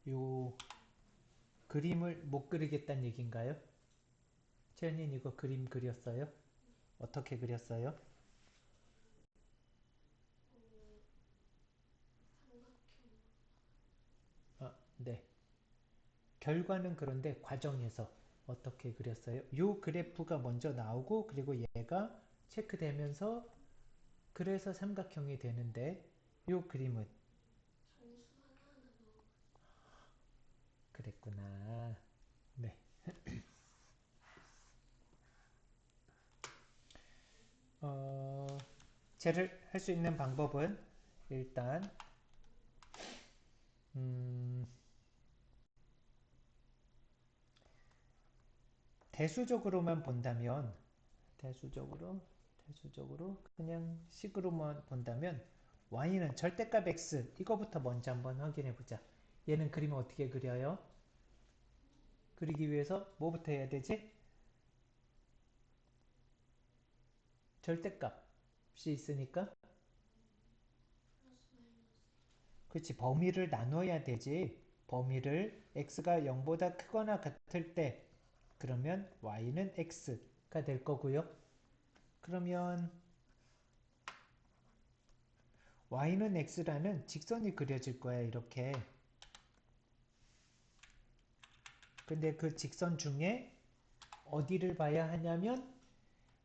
요 그림을 못 그리겠다는 얘기인가요? 채연님 이거 그림 그렸어요? 어떻게 그렸어요? 네. 결과는 그런데 과정에서 어떻게 그렸어요? 요 그래프가 먼저 나오고 그리고 얘가 체크되면서 그래서 삼각형이 되는데 요 그림은 그랬구나. 네. 쟤를 할 수 있는 방법은 일단 음, 대수적으로만 본다면 대수적으로 그냥 식으로만 본다면 y는 절대값 x 이거부터 먼저 한번 확인해 보자. 얘는 그림을 어떻게 그려요? 그리기 위해서 뭐부터 해야 되지? 절대값이 있으니까 그렇지 범위를 나눠야 되지. 범위를 x가 0보다 크거나 같을 때 그러면 y는 x가 될 거고요. 그러면 y는 x라는 직선이 그려질 거야 이렇게. 근데 그 직선 중에 어디를 봐야 하냐면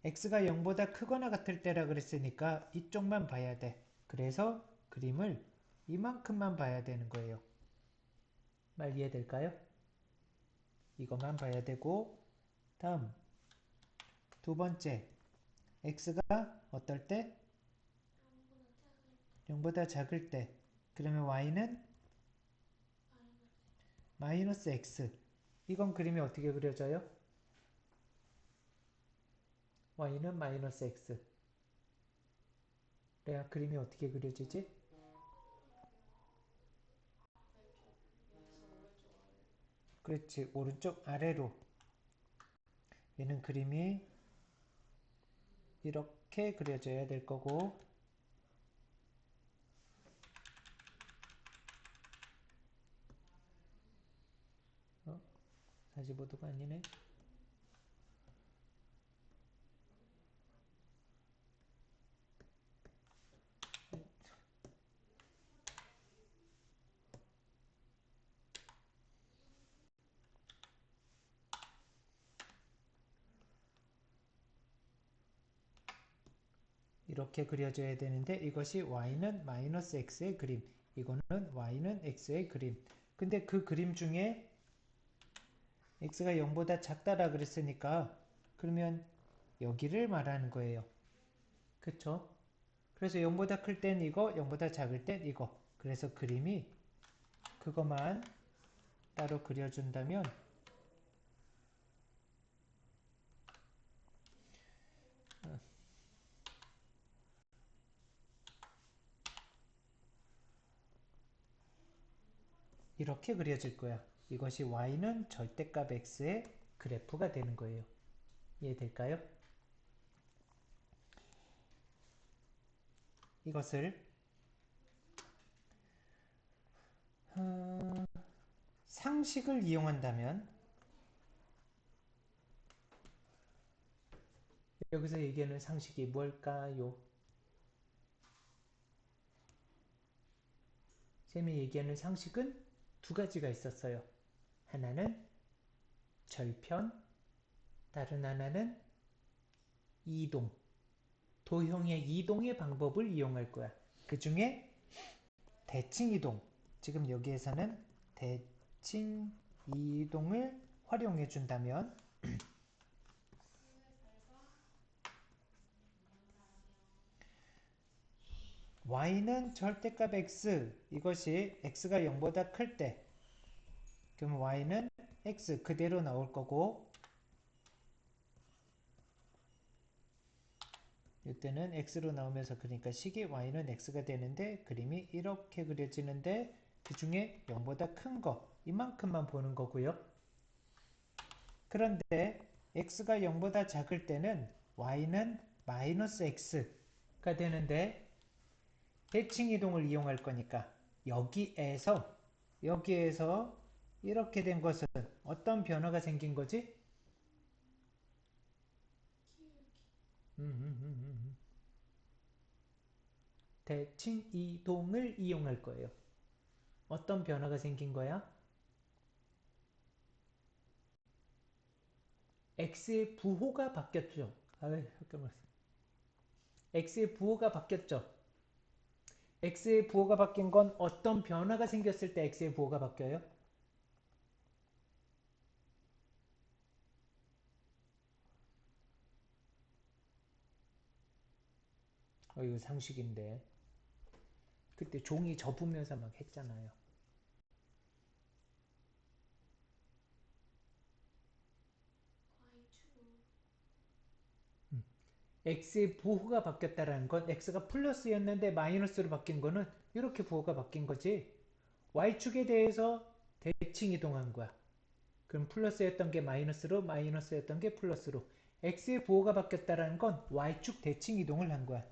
x가 0보다 크거나 같을 때라 그랬으니까 이쪽만 봐야 돼. 그래서 그림을 이만큼만 봐야 되는 거예요. 말 이해될까요? 이것만 봐야 되고 다음 두 번째 x가 어떨 때? 0보다 작을 때 그러면 y는 마이너스 x 이건 그림이 어떻게 그려져요? y는 마이너스 x 그래야 그림이 어떻게 그려지지? 그렇지 오른쪽 아래로 얘는 그림이 이렇게 그려져야 될 거고 어? 45도가 아니네. 이렇게 그려져야 되는데 이것이 y는 마이너스 x의 그림 이거는 y는 x의 그림 근데 그 그림 중에 x가 0보다 작다라 그랬으니까 그러면 여기를 말하는 거예요. 그쵸? 그래서 0보다 클 땐 이거 0보다 작을 땐 이거 그래서 그림이 그거만 따로 그려준다면 이렇게 그려질 거야. 이것이 y는 절대값 x의 그래프가 되는 거예요. 이해될까요? 이것을 상식을 이용한다면 여기서 얘기하는 상식이 뭘까요? 쌤이 얘기하는 상식은 두 가지가 있었어요. 하나는 절편, 다른 하나는 이동, 도형의 이동의 방법을 이용할 거야. 그 중에 대칭 이동, 지금 여기에서는 대칭 이동을 활용해 준다면 y는 절대값 x, 이것이 x가 0보다 클 때 그럼 y는 x 그대로 나올 거고 이때는 x로 나오면서 그러니까 식이 y는 x가 되는데 그림이 이렇게 그려지는데 그 중에 0보다 큰 거 이만큼만 보는 거고요. 그런데 x가 0보다 작을 때는 y는 마이너스 x가 되는데 대칭 이동을 이용할 거니까 여기에서 여기에서 이렇게 된 것은 어떤 변화가 생긴 거지? 대칭 이동을 이용할 거예요. 어떤 변화가 생긴 거야? x의 부호가 바뀌었죠. 아유, 잠깐만. x의 부호가 바뀌었죠. x의 부호가 바뀐 건 어떤 변화가 생겼을 때 x의 부호가 바뀌어요? 이거 상식인데. 그때 종이 접으면서 막 했잖아요. x의 부호가 바뀌었다는 건 x가 플러스였는데 마이너스로 바뀐 거는 이렇게 부호가 바뀐 거지. y축에 대해서 대칭 이동한 거야. 그럼 플러스였던 게 마이너스로, 마이너스였던 게 플러스로. x의 부호가 바뀌었다는 건 y축 대칭 이동을 한 거야.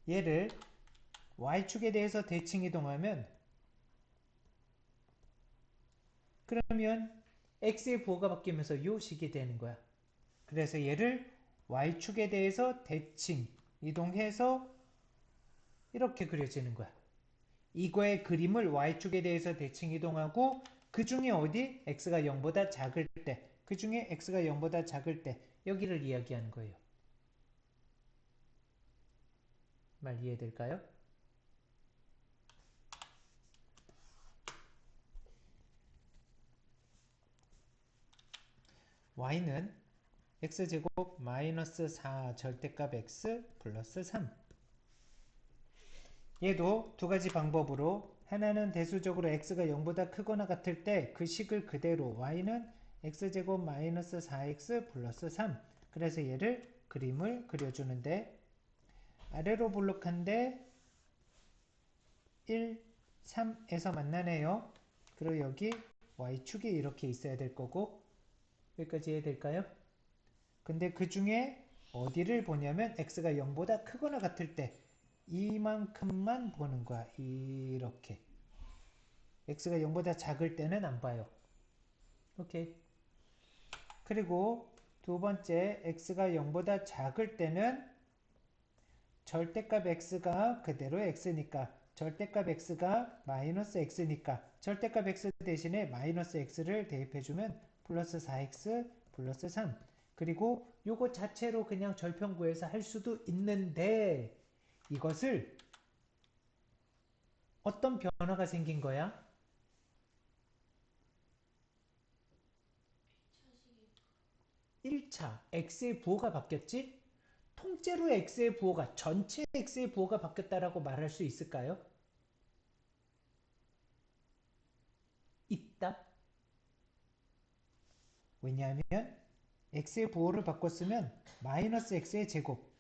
얘를 y축에 대해서 대칭 이동하면 그러면 x의 부호가 바뀌면서 요 식이 되는 거야. 그래서 얘를 y축에 대해서 대칭 이동해서 이렇게 그려지는 거야. 이거의 그림을 y축에 대해서 대칭 이동하고 그 중에 어디? x가 0보다 작을 때, 그 중에 x가 0보다 작을 때 여기를 이야기하는 거예요. 말 이해될까요? y는 x제곱 마이너스 4 절대값 x 플러스 3. 얘도 두 가지 방법으로 하나는 대수적으로 x가 0보다 크거나 같을 때 그 식을 그대로 y는 x제곱 마이너스 4x 플러스 3. 그래서 얘를 그림을 그려주는데 아래로 볼록한데 1, 3에서 만나네요. 그리고 여기 y축이 이렇게 있어야 될 거고 여기까지 이해될까요? 근데 그 중에 어디를 보냐면 x가 0보다 크거나 같을 때 이만큼만 보는 거야. 이렇게. x가 0보다 작을 때는 안 봐요. 오케이. 그리고 두 번째 x가 0보다 작을 때는 절대값 x가 그대로 x니까 절대값 x가 마이너스 x니까 절대값 x 대신에 마이너스 x를 대입해주면 플러스 4x 플러스 3. 그리고 요거 자체로 그냥 절편 구해서 할 수도 있는데 이것을 어떤 변화가 생긴 거야? 1차 x의 부호가 바뀌었지? 통째로 x의 부호가 전체 x의 부호가 바뀌었다라고 말할 수 있을까요? 있다. 왜냐하면 x의 부호를 바꿨으면 마이너스 x의 제곱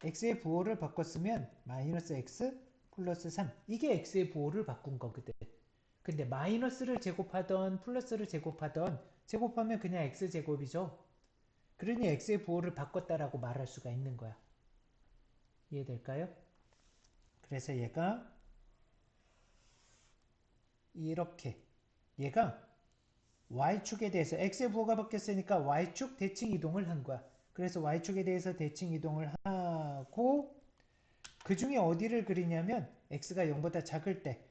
x의 부호를 바꿨으면 마이너스 x 플러스 3 이게 x의 부호를 바꾼 거거든. 근데 마이너스를 제곱하던 플러스를 제곱하던 제곱하면 그냥 x제곱이죠. 그러니 x의 부호를 바꿨다라고 말할 수가 있는 거야. 이해될까요? 그래서 얘가 이렇게 얘가 y축에 대해서 x의 부호가 바뀌었으니까 y축 대칭 이동을 한 거야. 그래서 y축에 대해서 대칭 이동을 하고 그 중에 어디를 그리냐면 x가 0보다 작을 때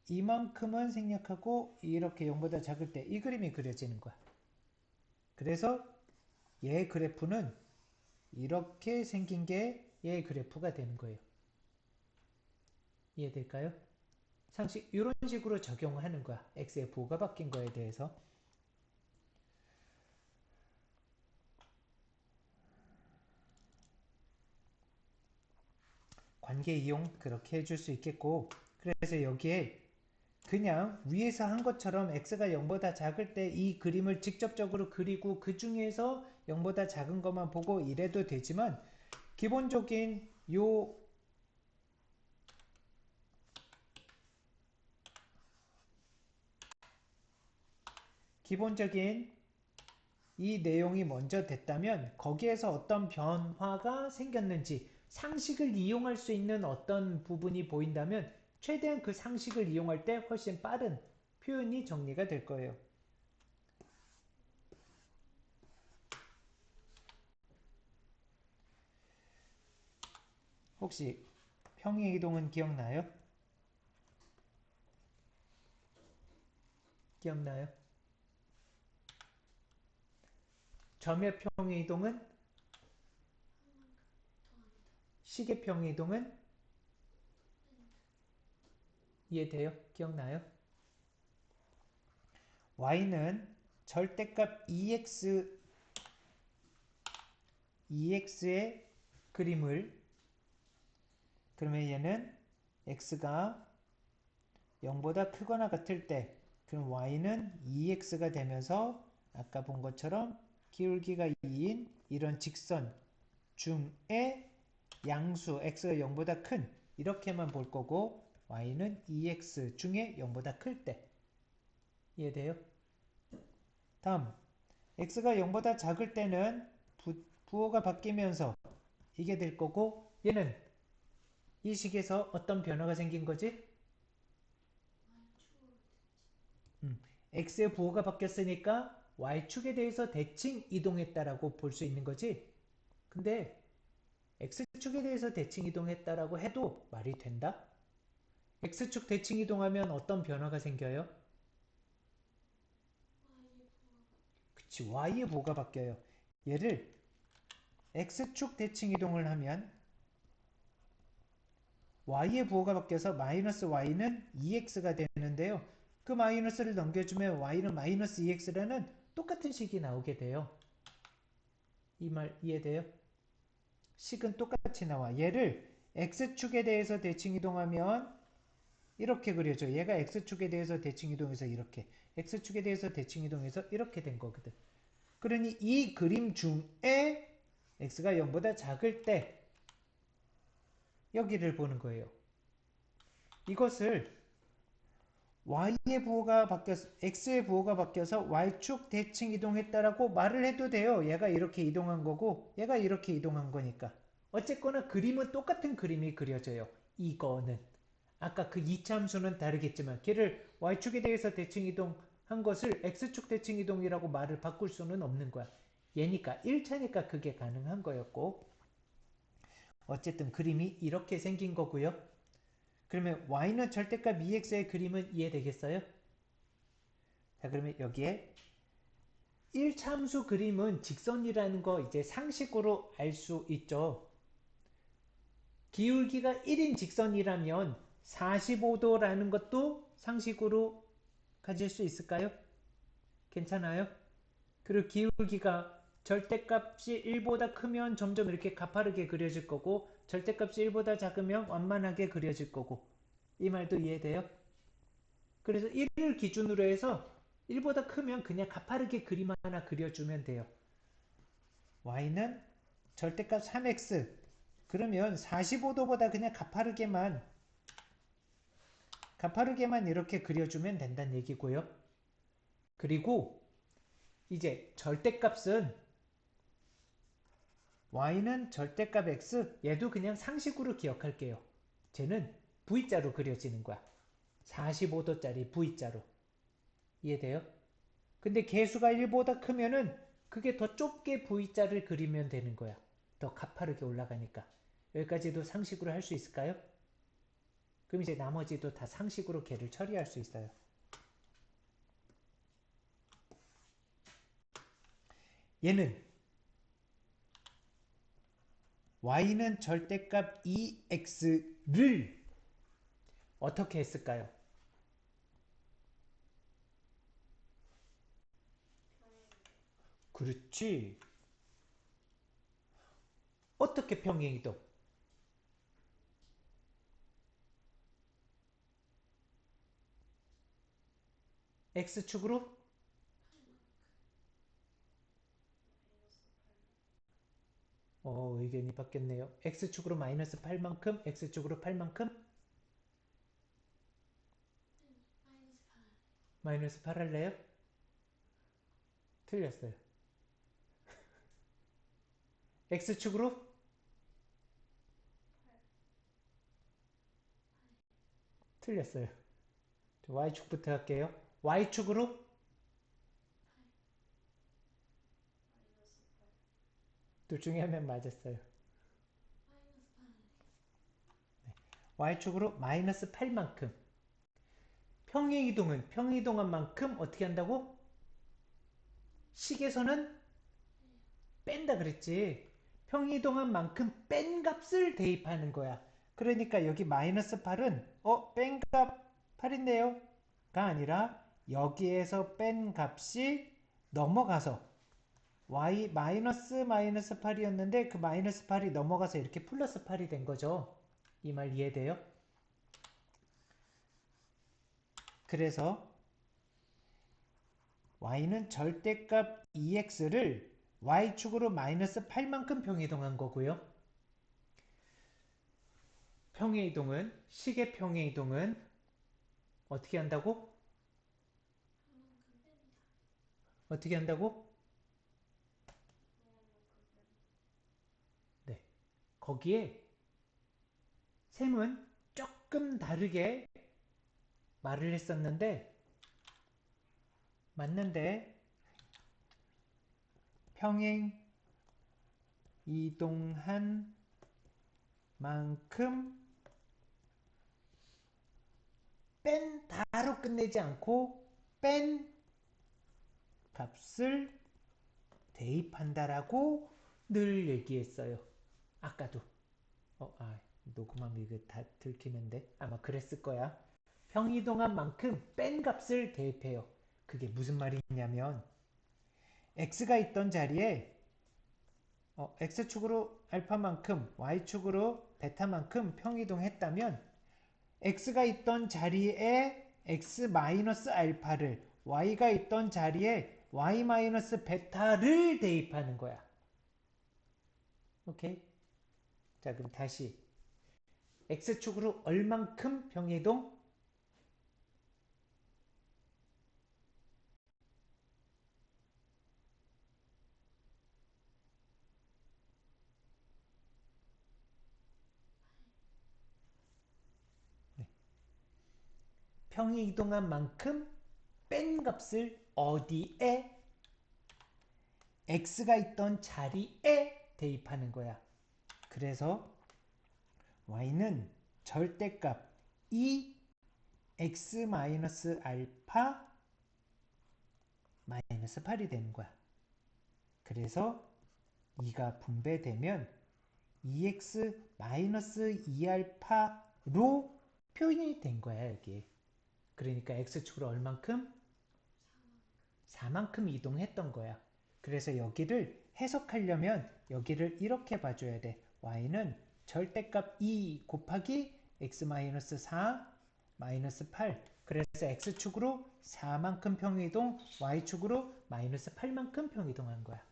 이만큼은 생략하고 이렇게 0보다 작을 때 이 그림이 그려지는 거야. 그래서 얘의 그래프는 이렇게 생긴 게 얘의 그래프가 되는 거예요. 이해될까요? 상식 이런 식으로 적용하는 거야. x의 부호가 바뀐 거에 대해서. 관계 이용 그렇게 해줄 수 있겠고 그래서 여기에 그냥 위에서 한 것처럼 x가 0보다 작을 때 이 그림을 직접적으로 그리고 그 중에서 0보다 작은 것만 보고 이래도 되지만 기본적인 요 기본적인 이 내용이 먼저 됐다면 거기에서 어떤 변화가 생겼는지 상식을 이용할 수 있는 어떤 부분이 보인다면 최대한 그 상식을 이용할 때 훨씬 빠른 표현이 정리가 될 거예요. 혹시 평행이동은 기억나요? 기억나요? 점의 평행이동은? 식의 평행이동은? 이해돼요? 기억나요? y는 절대값 ex의 그림을, 그러면 얘는 x가 0보다 크거나 같을 때, 그럼 y는 2x가 되면서 아까 본 것처럼 기울기가 2인 이런 직선 중에 양수 x가 0보다 큰 이렇게만 볼 거고, y는 2x 중에 0보다 클 때. 이해돼요? 다음 x가 0보다 작을 때는 부호가 바뀌면서 이게 될 거고, 얘는 이 식에서 어떤 변화가 생긴 거지? x의 부호가 바뀌었으니까 y축에 대해서 대칭 이동했다라고 볼 수 있는 거지. 근데 x축에 대해서 대칭 이동했다라고 해도 말이 된다? x축 대칭 이동하면 어떤 변화가 생겨요? 그치, y의 부호가 바뀌어요. 얘를 x축 대칭 이동을 하면 y의 부호가 바뀌어서 마이너스 y는 2x가 되는데요. 그 마이너스를 넘겨주면 y는 마이너스 2x라는 똑같은 식이 나오게 돼요. 이 말 이해돼요? 식은 똑같이 나와. 얘를 x축에 대해서 대칭 이동하면 이렇게 그려져. 얘가 x축에 대해서 대칭 이동해서 이렇게, x축에 대해서 대칭 이동해서 이렇게 된 거거든. 그러니 이 그림 중에 x가 0보다 작을 때 여기를 보는 거예요. 이것을 y의 부호가 바뀌어서 x의 부호가 바뀌어서 y축 대칭 이동했다라고 말을 해도 돼요. 얘가 이렇게 이동한 거고 얘가 이렇게 이동한 거니까. 어쨌거나 그림은 똑같은 그림이 그려져요. 이거는 아까 그 2차 함수는 다르겠지만 걔를 y축에 대해서 대칭 이동한 것을 x축 대칭 이동이라고 말을 바꿀 수는 없는 거야. 얘니까 1차니까 그게 가능한 거였고, 어쨌든 그림이 이렇게 생긴 거고요. 그러면 y는 절대값 2x의 그림은 이해되겠어요? 자, 그러면 여기에 1차 함수 그림은 직선이라는 거 이제 상식으로 알 수 있죠. 기울기가 1인 직선이라면 45도라는 것도 상식으로 가질 수 있을까요? 괜찮아요? 그리고 기울기가 절대값이 1보다 크면 점점 이렇게 가파르게 그려질 거고, 절대값이 1보다 작으면 완만하게 그려질 거고. 이 말도 이해돼요? 그래서 1을 기준으로 해서 1보다 크면 그냥 가파르게 그림 하나 그려주면 돼요. y는 절대값 3x, 그러면 45도보다 그냥 가파르게만 이렇게 그려주면 된다는 얘기고요. 그리고 이제 절대값은 y는 절대값 x, 얘도 그냥 상식으로 기억할게요. 쟤는 V자로 그려지는 거야. 45도짜리 V자로. 이해돼요? 근데 개수가 1보다 크면은 그게 더 좁게 V자를 그리면 되는 거야. 더 가파르게 올라가니까. 여기까지도 상식으로 할 수 있을까요? 그럼 이제 나머지도 다 상식으로 걔를 처리할 수 있어요. 얘는 y는 절대값 2x를 어떻게 했을까요? 그렇지. 어떻게 평행이동? x축으로? 의견이 바뀌었네요. x축으로 마이너스 8만큼, x축으로 8만큼? 마이너스 8 할래요? 틀렸어요. x축으로? 틀렸어요. y축부터 할게요. y축으로 둘 중에 하면 맞았어요. y축으로 마이너스 8만큼. 평행이동은 평행이동한 만큼 어떻게 한다고? 식에서는 뺀다 그랬지. 평행이동한 만큼 뺀 값을 대입하는 거야. 그러니까 여기 마이너스 8은 뺀 값 8인데요 가 아니라 여기에서 뺀 값이 넘어가서 y 마이너스 8이었는데 그 마이너스 8이 넘어가서 이렇게 플러스 8이 된 거죠. 이 말 이해돼요? 그래서 y는 절대값 2x를 y축으로 마이너스 8만큼 평이동한 거고요. 평행이동은 식의 평행이동은 어떻게 한다고? 어떻게 한다고? 네. 거기에 셈은 조금 다르게 말을 했었는데 맞는데 평행 이동한 만큼 뺀 다로 끝내지 않고 뺀 값을 대입한다라고 늘 얘기했어요. 아까도. 녹음하면 이거 다 들키는데 아마 그랬을 거야. 평이동한 만큼 뺀 값을 대입해요. 그게 무슨 말이냐면 x가 있던 자리에 x축으로 알파만큼 y축으로 베타만큼 평이동했다면 x가 있던 자리에 x-알파를 y가 있던 자리에 y-베타를 대입하는 거야. 오케이? 자 그럼 다시 x축으로 얼만큼 평이동? 네. 평이동한 만큼 뺀 값을 어디에? x가 있던 자리에 대입하는 거야. 그래서 y는 절대값 2x-알파 마이너스 8이 되는 거야. 그래서 2가 분배되면 2x-2알파로 표현이 된 거야 여기. 그러니까 x축으로 얼만큼? 4만큼 이동했던 거야. 그래서 여기를 해석하려면 여기를 이렇게 봐줘야 돼. y는 절대값 2 곱하기 x-4 마이너스 8. 그래서 x축으로 4만큼 평이동, y축으로 마이너스 8만큼 평이동한 거야.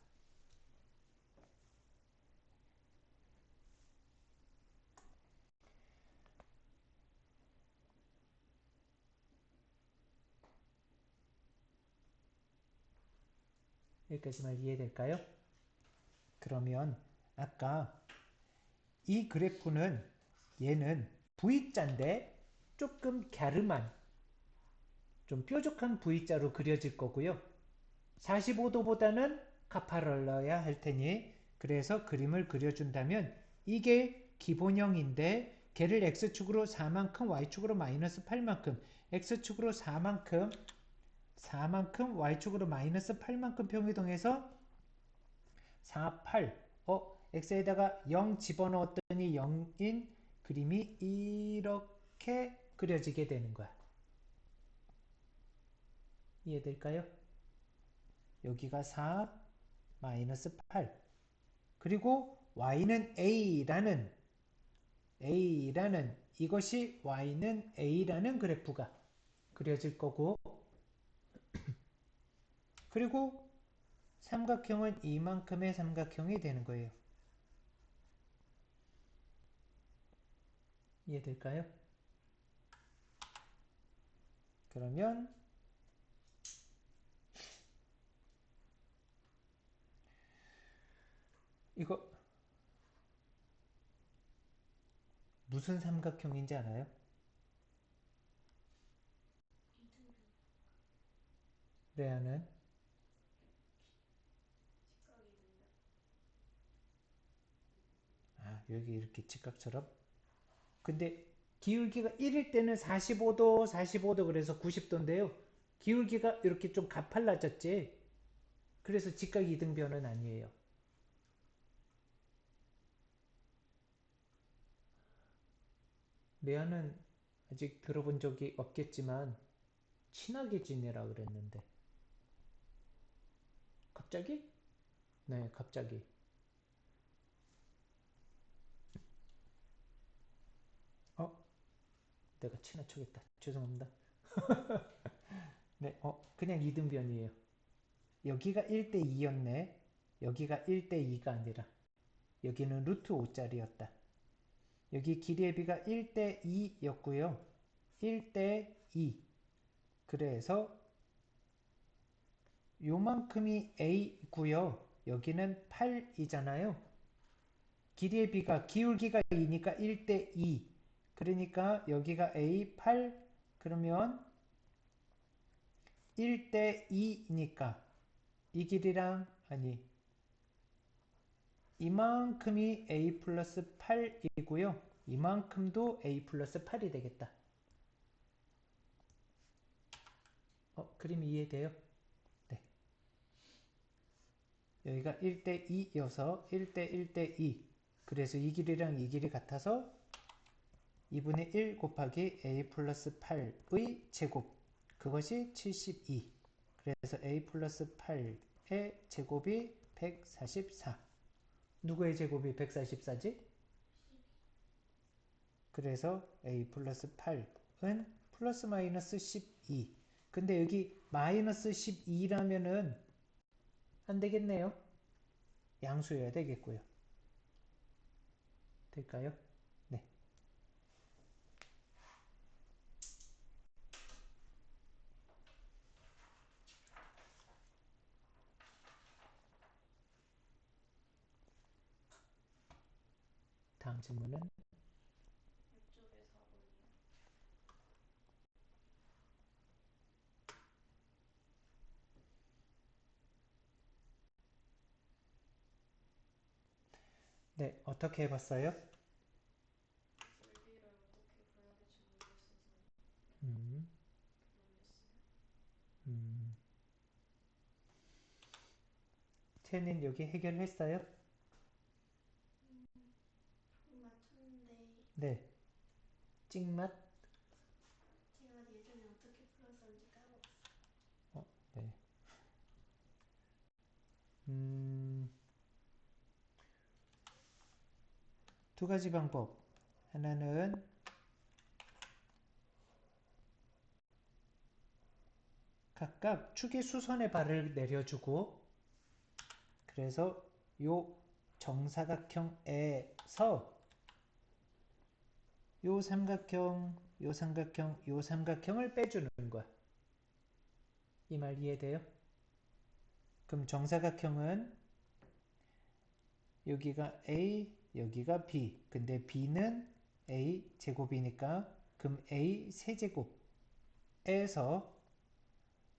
여기까지만 이해될까요? 그러면 아까 이 그래프는 얘는 V자인데 조금 갸름한 좀 뾰족한 V자로 그려질 거고요. 45도보다는 가파를러야 할 테니 그래서 그림을 그려준다면 이게 기본형인데 걔를 x축으로 4만큼 y축으로 마이너스 8만큼 x축으로 4만큼 y축으로 마이너스 8만큼 평이동해서 4, 8 x에다가 0 집어넣었더니 0인 그림이 이렇게 그려지게 되는 거야. 이해될까요? 여기가 4 마이너스 8 그리고 y는 A라는 이것이 y는 A라는 그래프가 그려질 거고 그리고 삼각형은 이만큼의 삼각형이 되는 거예요. 이해될까요? 그러면 이거 무슨 삼각형인지 알아요? 레아는 여기 이렇게 직각처럼. 근데 기울기가 1일 때는 45도, 45도 그래서 90도인데요. 기울기가 이렇게 좀 가팔라졌지. 그래서 직각 이등변은 아니에요. 레아는 아직 들어본 적이 없겠지만 친하게 지내라 그랬는데. 갑자기? 네, 갑자기. 어? 내가 친화척했다. 죄송합니다. 네, 그냥 이등변이에요. 여기가 1대2였네. 여기가 1대2가 아니라 여기는 루트 5짜리였다. 여기 길이의 비가 1대2였고요. 1대2. 그래서 요만큼이 A고요. 여기는 8이잖아요. 길이의 비가 기울기가 2니까 1대2. 그러니까 여기가 A8 그러면 1대2니까 이 길이랑 아니 이만큼이 A 플러스 8이고요. 이만큼도 A 플러스 8이 되겠다. 그림 이해돼요? 네. 여기가 1대2여서 1대1대2. 그래서 이 길이랑 이 길이 같아서 2분의 1 곱하기 A 플러스 8의 제곱. 그것이 72. 그래서 A 플러스 8의 제곱이 144. 누구의 제곱이 144지? 그래서 A 플러스 8은 플러스 마이너스 12. 근데 여기 마이너스 12라면은 안 되겠네요. 양수여야 되겠고요. 될까요? 네. 다음 질문은 네, 어떻게 해봤어요? 음, 음. 채는 여기 해결했어요? 맞췄는데 네. 찍맛? 제가 예전에 어떻게 풀었었는지 까먹었어요. 네. 음, 두 가지 방법. 하나는 각각 축의 수선의 발을 내려주고 그래서 요 정사각형에서 요 삼각형, 요 삼각형, 요 삼각형을 빼주는 거야. 이 말 이해돼요? 그럼 정사각형은 여기가 A, 여기가 B. 근데 B는 A 제곱이니까 그럼 A 세제곱에서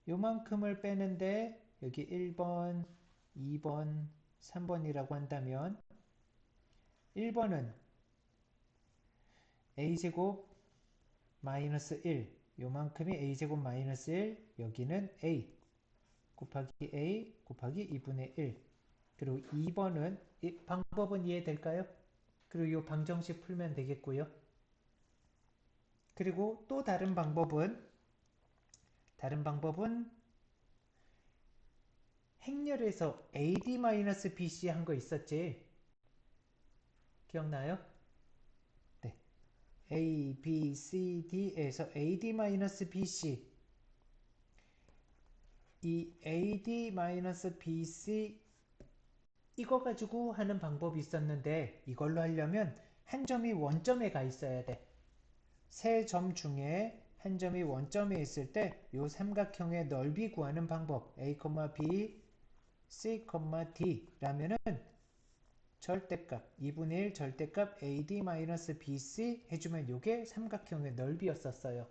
요만큼을 빼는데 여기 1번, 2번, 3번이라고 한다면 1번은 A제곱 마이너스 1 요만큼이 A제곱 마이너스 1 여기는 A 곱하기 2분의 1 그리고 2번은 이 방법은 이해될까요? 그리고 이 방정식 풀면 되겠고요. 그리고 또 다른 방법은 행렬에서 AD-BC 한 거 있었지? 기억나요? 네. A, B, C, D에서 AD-BC 이 AD-BC 이거 가지고 하는 방법이 있었는데 이걸로 하려면 한 점이 원점에 가 있어야 돼. 세 점 중에 한 점이 원점에 있을 때 이 삼각형의 넓이 구하는 방법 A, B, C, D 라면은 절대값 2분의 1 절대값 AD-BC 해주면 이게 삼각형의 넓이였었어요.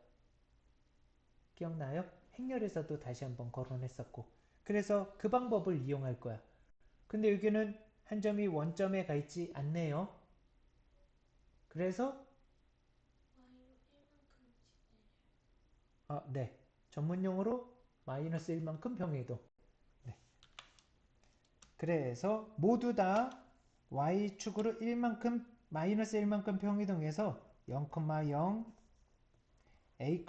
기억나요? 행렬에서도 다시 한번 거론했었고 그래서 그 방법을 이용할 거야. 근데 여기는 한 점이 원점에 가 있지 않네요. 그래서 y로 1만큼씩 내려요. 네. 전문용어로 마이너스 1만큼 평이동. 네. 그래서 모두 다 y축으로 1만큼 마이너스 1만큼 평이동해서 0,0 a,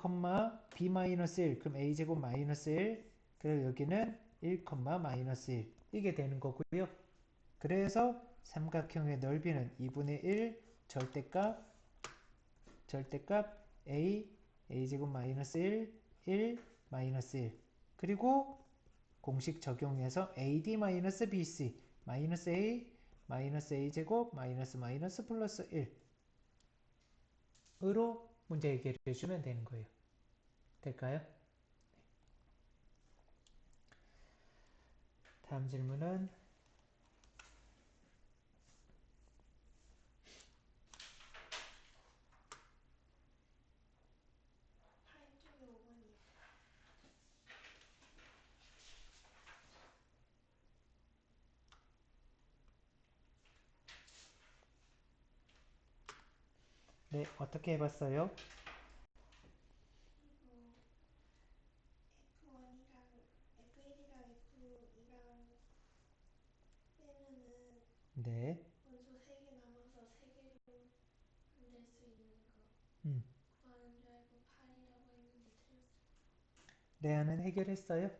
b-1 그럼 a제곱 마이너스 1 그리고 여기는 1, 마이너스 1 이게 되는 거고요. 그래서 삼각형의 넓이는 2분의 1 절대값 a제곱 마이너스 1, 1, 마이너스 1 그리고 공식 적용해서 AD 마이너스 BC 마이너스 A 마이너스 A제곱 마이너스 마이너스 플러스 1으로 문제 해결해 주면 되는 거예요. 될까요? 다음 질문은 8쪽에 5번이요. 네, 어떻게 해봤어요? 이거 F1이랑 F1이랑 F2랑 빼면은 네, 원소 3개 남아서 3개로 만들 수 있는 거 음, 구하는 줄 알고 8이라고 했는데 틀렸어요. 레아는 해결했어요?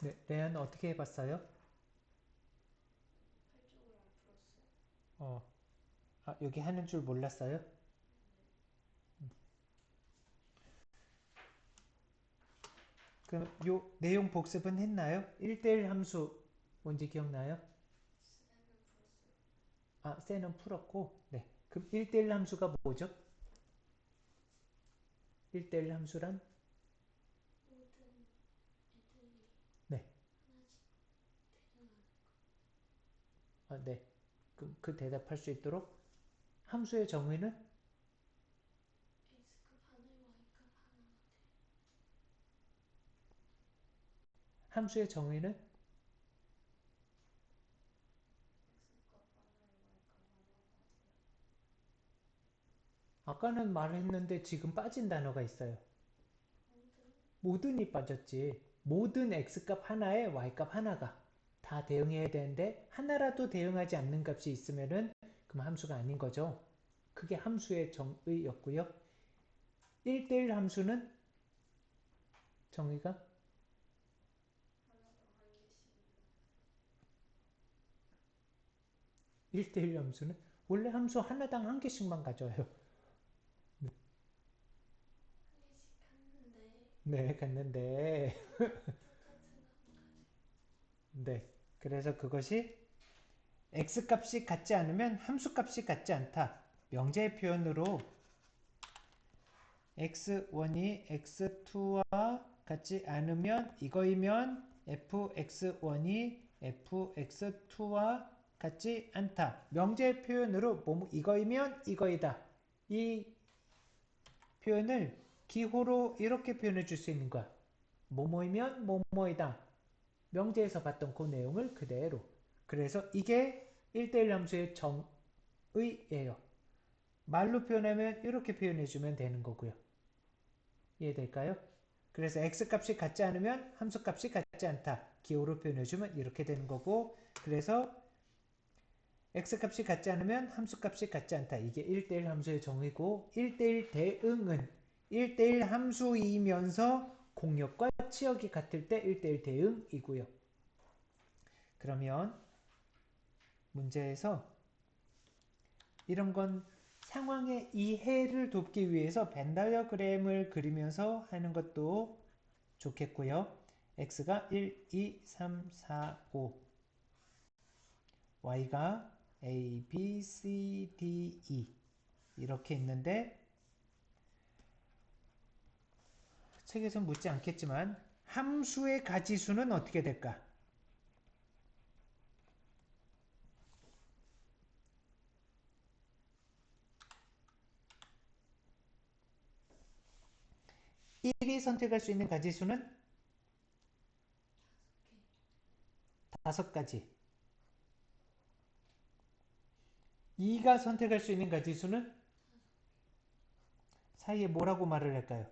네, 레아는 어떻게 해봤어요? 8쪽을 안 풀었어요. 어, 여기 하는 줄 몰랐어요? 그럼 요 내용 복습은 했나요? 1대1 함수 뭔지 기억나요? 쌤은 풀었어요. 쟤는 풀었고, 네. 그럼 1대1 함수가 뭐죠? 1대1 함수란? 모든 애들이 네. 하나씩 대응하는 네. 그럼 그 대답할 수 있도록 함수의 정의는? x값 하나에 y값 하나 같아요. 함수의 정의는? x값 하나에 y값 하나 같아요. 아까는 말했는데 지금 빠진 단어가 있어요. 모든 모든이 빠졌지. 모든 x값 하나에 y값 하나가 다 대응해야 되는데 하나라도 대응하지 않는 값이 있으면은 그럼 함수가 아닌 거죠. 그게 함수의 정의였고요. 1대1 함수는 정의가 하나당 한 개씩이요. 1대1 함수는 원래 함수 하나당 한 개씩만 가져요. 한 개씩 갔는데 네, 갔는데 똑같은 값 가져. 네. 그래서 그것이 x값이 같지 않으면 함수값이 같지 않다. 명제의 표현으로 x1이 x2와 같지 않으면 이거이면 fx1이 fx2와 같지 않다. 명제의 표현으로 이거이면 이거이다. 이 표현을 기호로 이렇게 표현해 줄 수 있는 거야. 뭐뭐이면 뭐뭐이다. 명제에서 봤던 그 내용을 그대로. 그래서 이게 1대1 함수의 정의예요. 말로 표현하면 이렇게 표현해주면 되는 거고요. 이해될까요? 그래서 x값이 같지 않으면 함수값이 같지 않다. 기호로 표현해주면 이렇게 되는 거고 그래서 x값이 같지 않으면 함수값이 같지 않다. 이게 1대1 함수의 정의고 1대1 대응은 1대1 함수이면서 공역과 치역이 같을 때 1대1 대응이고요. 그러면 문제에서 이런 건 상황의 이해를 돕기 위해서 벤 다이어그램을 그리면서 하는 것도 좋겠고요. x가 1, 2, 3, 4, 5 y가 a, b, c, d, e 이렇게 있는데 책에서 묻지 않겠지만 함수의 가지수는 어떻게 될까? 1이 선택할 수 있는 가지수는 5가지. 2가 선택할 수 있는 가지수는 사이에 뭐라고 말을 할까요?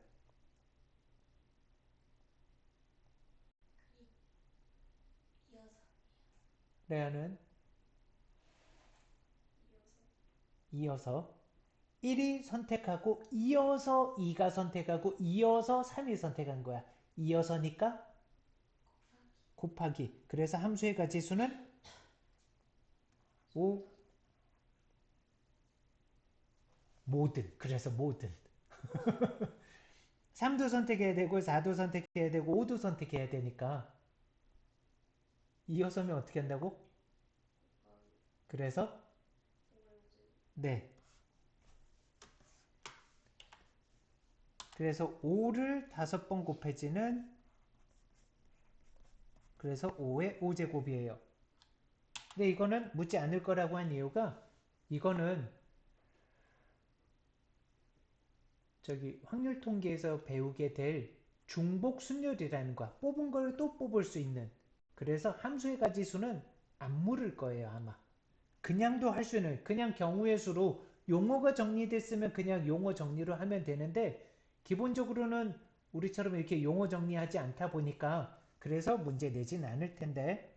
이어서 레아는 이어서 이어서 1이 선택하고 이어서 2가 선택하고 이어서 3이 선택한 거야. 이어서니까 곱하기. 그래서 함수의 가지수는 5 모든. 그래서 모든. 3도 선택해야 되고 4도 선택해야 되고 5도 선택해야 되니까 이어서면 어떻게 한다고? 그래서 네. 그래서 5를 5번 곱해지는 그래서 5의 5제곱이에요. 근데 이거는 묻지 않을 거라고 한 이유가 이거는 저기 확률 통계에서 배우게 될 중복 순열이라는 거야. 뽑은 걸 또 뽑을 수 있는. 그래서 함수의 가지수는 안 물을 거예요, 아마. 그냥도 할 수는 그냥 경우의 수로 용어가 정리됐으면 그냥 용어 정리로 하면 되는데 기본적으로는 우리처럼 이렇게 용어 정리하지 않다 보니까 그래서 문제 내진 않을 텐데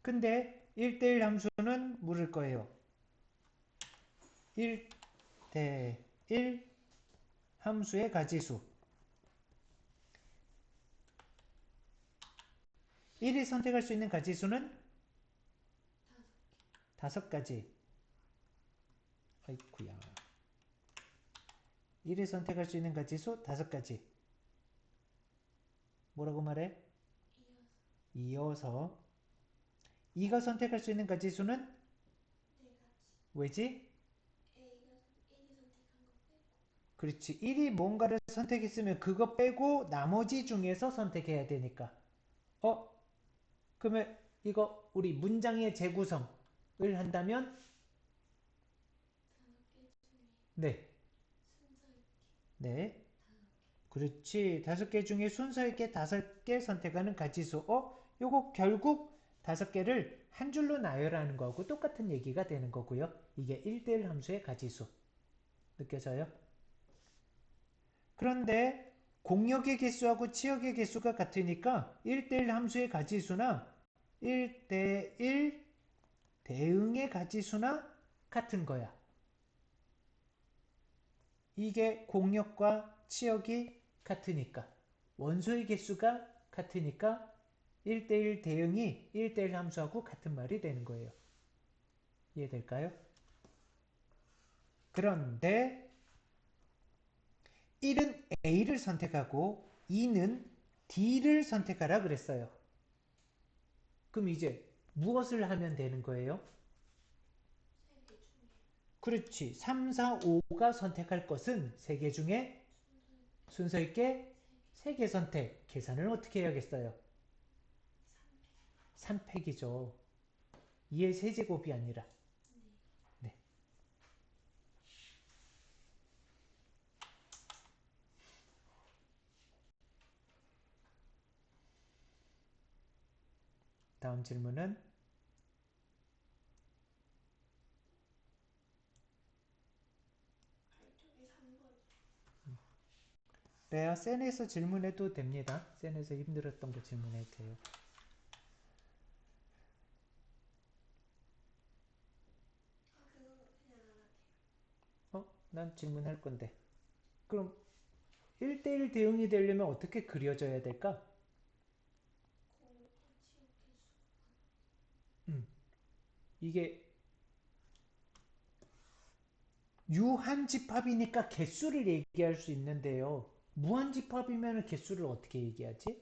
근데 1대1 함수는 물을 거예요. 1대1 함수의 가지수 1이 선택할 수 있는 가지수는 5가지. 아이쿠야. 1이 선택할 수 있는 가지수 5가지. 뭐라고 말해? 이어서 2가 선택할 수 있는 가지수는 네 가지. 왜지? A가 1이 선택한 거 빼고 그렇지. 1이 뭔가를 선택했으면 그거 빼고 나머지 중에서 선택해야 되니까. 어? 그러면 이거 우리 문장의 재구성을 한다면 5개 중에 네. 순서 있게 네. 5개. 그렇지. 5개 중에 순서 있게 5개 선택하는 가지수. 요거 결국 5개를 한 줄로 나열하는 거하고 똑같은 얘기가 되는 거고요. 이게 1대1 함수의 가지수. 느껴져요? 그런데 공역의 개수하고 치역의 개수가 같으니까 1대1 함수의 가지수나 1대1 대응의 가지수나 같은 거야. 이게 공역과 치역이 같으니까 원소의 개수가 같으니까 1대1 대응이 1대1 함수하고 같은 말이 되는 거예요. 이해될까요? 그런데 1은 A를 선택하고 2는 D를 선택하라 그랬어요. 그럼 이제 무엇을 하면 되는 거예요? 3개 중에 그렇지. 3, 4, 5가 선택할 것은 3개 중에 순서 있게 3개 선택. 계산을 어떻게 해야겠어요? 3팩이죠. 2의 세제곱이 아니라. 네. 다음 질문은 발쪽이 3번. 레아 센에서 질문해도 됩니다. 센에서 힘들었던 거 질문해도 돼요. 그거는 그냥 안 할게요. 난 질문할 건데. 그럼 1대1 대응이 되려면 어떻게 그려져야 될까? 공과 치역 개수. 음, 이게 유한집합이니까 개수를 얘기할 수 있는데요. 무한집합이면 개수를 어떻게 얘기하지?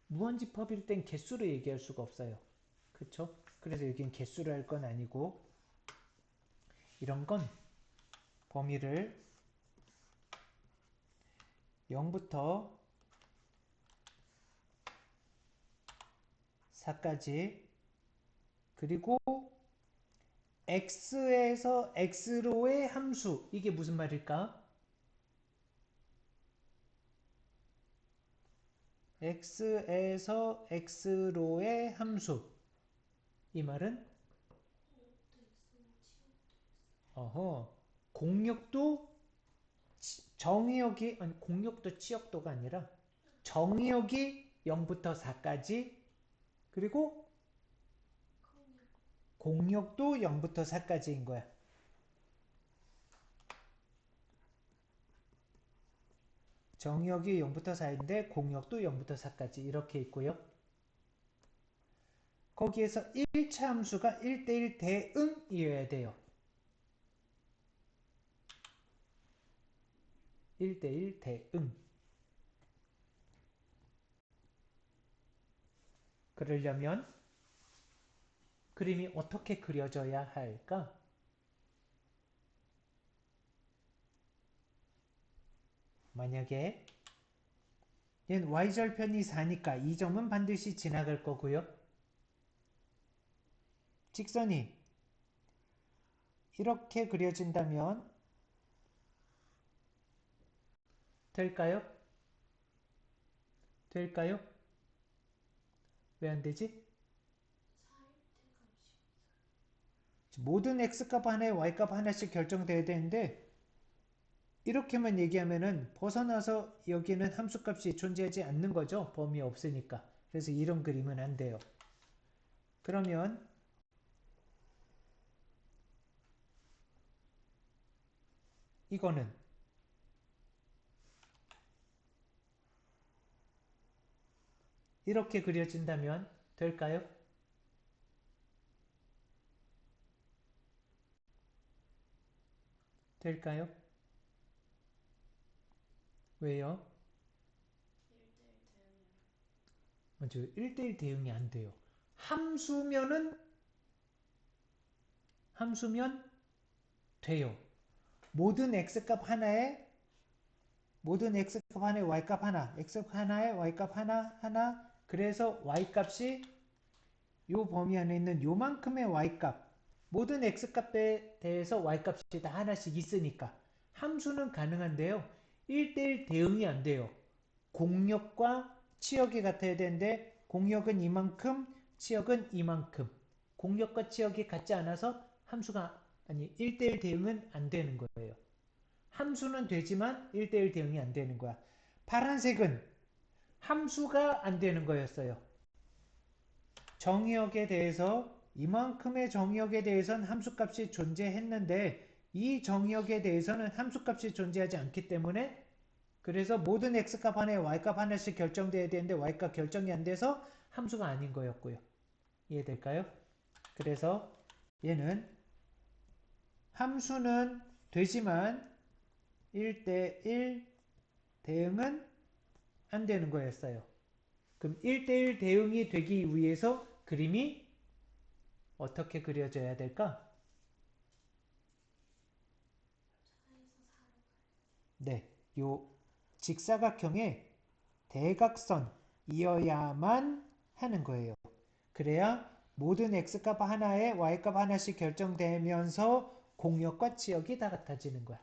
무한집합일 땐 개수를 얘기할 수가 없어요. 그쵸? 그래서 여긴 개수를 할 건 아니고 이런 건 범위를 0부터 4까지 그리고 x에서 x로의 함수 이게 무슨 말일까? x에서 x로의 함수. 이 말은 공역도 정의역이 아니 공역도 치역도가 아니라 정의역이 0부터 4까지 그리고 공역도 0부터 4까지인 거야. 정의역이 0부터 4인데 공역도 0부터 4까지 이렇게 있고요. 거기에서 1차 함수가 1대1 대응이어야 돼요. 1대1 대응. 그러려면 그림이 어떻게 그려져야 할까? 만약에 얘는 y절편이 4니까 이 점은 반드시 지나갈 거고요. 직선이 이렇게 그려진다면 될까요? 될까요? 왜 안 되지? 모든 x값 하나에 y값 하나씩 결정돼야 되는데 이렇게만 얘기하면은 벗어나서 여기는 함수값이 존재하지 않는 거죠. 범위 없으니까. 그래서 이런 그림은 안 돼요. 그러면 이거는 이렇게 그려진다면 될까요? 될까요? 왜요? 먼저 1대1 대응이 안 돼요. 함수면 돼요. 모든 x값 하나에 y값 하나, x값 하나에 y값 하나 그래서 y값이 요 범위 안에 있는 요만큼의 y값 모든 x값에 대해서 y값이 다 하나씩 있으니까 함수는 가능한데요. 1대1 대응이 안 돼요. 공역과 치역이 같아야 되는데 공역은 이만큼, 치역은 이만큼. 공역과 치역이 같지 않아서 함수가 아니 1대1 대응은 안 되는 거예요. 함수는 되지만 1대1 대응이 안 되는 거야. 파란색은 함수가 안 되는 거였어요. 정의역에 대해서 이만큼의 정의역에 대해서는 함수값이 존재했는데 이 정의역에 대해서는 함수값이 존재하지 않기 때문에 그래서 모든 x값 하나에 y값 하나씩 결정돼야 되는데 y값 결정이 안 돼서 함수가 아닌 거였고요. 이해될까요? 그래서 얘는 함수는 되지만 1대1 대응은 안 되는 거였어요. 그럼 1대1 대응이 되기 위해서 그림이 어떻게 그려져야 될까? 네, 요 직사각형의 대각선이어야만 하는 거예요. 그래야 모든 x값 하나에 y값 하나씩 결정되면서 공역과 치역이 다 같아지는 거야.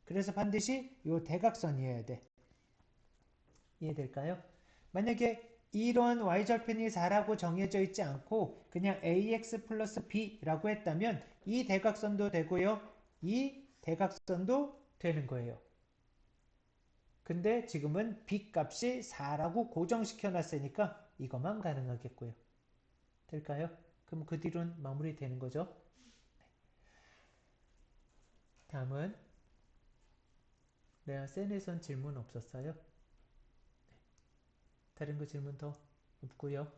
그래서 반드시 요 대각선이어야 돼. 이해될까요? 만약에 이런 y절편이 4라고 정해져 있지 않고 그냥 ax 플러스 b라고 했다면 이 대각선도 되고요. 이 대각선도 되는 거예요. 근데 지금은 b 값이 4라고 고정시켜 놨으니까 이것만 가능하겠고요. 될까요? 그럼 그 뒤로는 마무리되는 거죠. 다음은 내가 센에선 질문 없었어요? 다른 거 질문 더 없고요.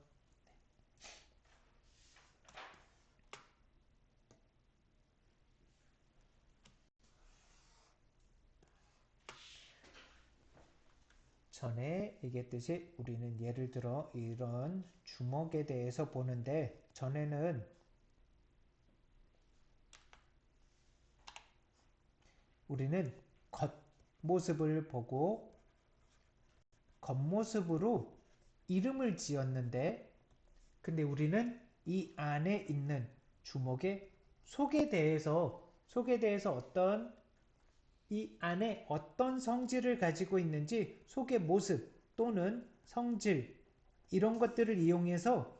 전에 얘기했듯이 우리는 예를 들어 이런 주먹에 대해서 보는데 전에는 우리는 겉모습을 보고 겉모습으로 이름을 지었는데 근데 우리는 이 안에 있는 주먹의 속에 대해서 어떤 이 안에 어떤 성질을 가지고 있는지 속의 모습 또는 성질 이런 것들을 이용해서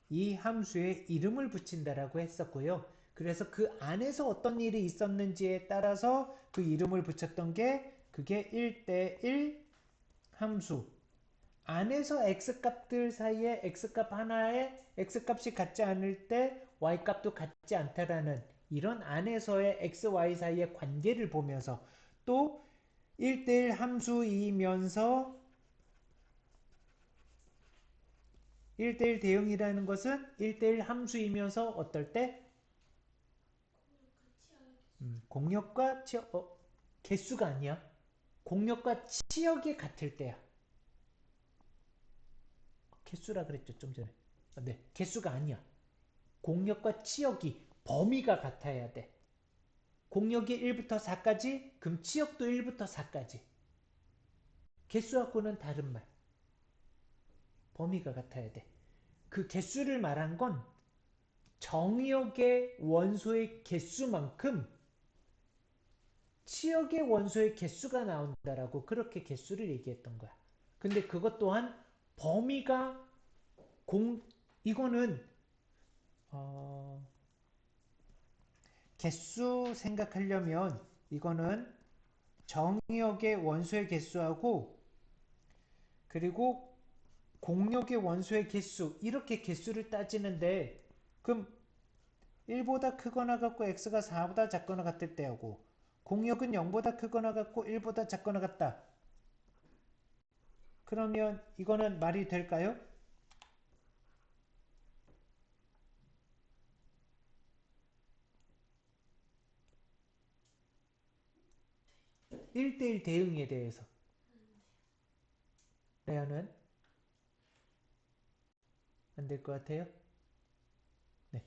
이 함수에 이름을 붙인다라고 했었고요. 그래서 그 안에서 어떤 일이 있었는지에 따라서 그 이름을 붙였던 게 그게 1대1 함수. 안에서 x값들 사이에 x값 하나에 x값이 같지 않을 때 y값도 같지 않다라는 이런 안에서의 x, y 사이의 관계를 보면서 또 1대1 함수이면서 1대1 대응이라는 것은 1대1 함수이면서 어떨 때? 공역과 치역, 개수가 아니야. 공역과 치역이 같을 때야. 개수라 그랬죠, 좀 전에. 네, 개수가 아니야. 공역과 치역이 범위가 같아야 돼. 공역이 1부터 4까지, 그럼 치역도 1부터 4까지. 개수하고는 다른 말. 범위가 같아야 돼. 그 개수를 말한 건 정역의 원소의 개수만큼 치역의 원소의 개수가 나온다라고 그렇게 개수를 얘기했던 거야. 근데 그것 또한 범위가 이거는 개수 생각하려면 이거는 정역의 원소의 개수하고 그리고 공역의 원소의 개수 이렇게 개수를 따지는데 그럼 1보다 크거나 같고 x가 4보다 작거나 같을 때하고 공역은 0보다 크거나 같고 1보다 작거나 같다. 그러면 이거는 말이 될까요? 1대1 대응에 대해서 레아는 안 될 것 같아요? 네.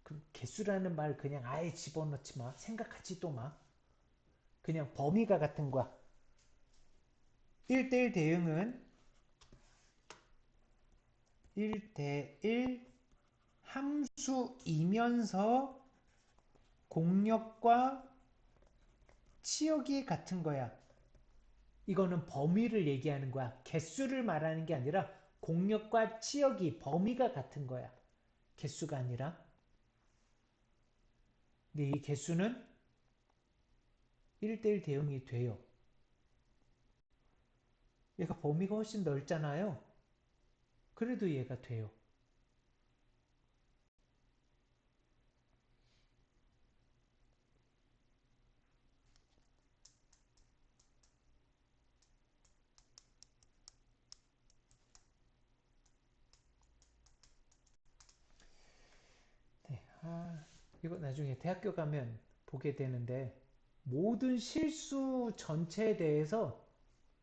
그럼 개수라는 말 그냥 아예 집어넣지 마. 생각하지도 마. 그냥 범위가 같은 거야. 1대1 대응은 1대1 함수이면서 공역과 치역이 같은 거야. 이거는 범위를 얘기하는 거야. 개수를 말하는 게 아니라 공역과 치역이 범위가 같은 거야. 개수가 아니라. 근데 이 개수는 1대1 대응이 돼요. 얘가 범위가 훨씬 넓잖아요. 그래도 얘가 돼요. 네. 이거 나중에 대학교 가면 보게 되는데 모든 실수 전체에 대해서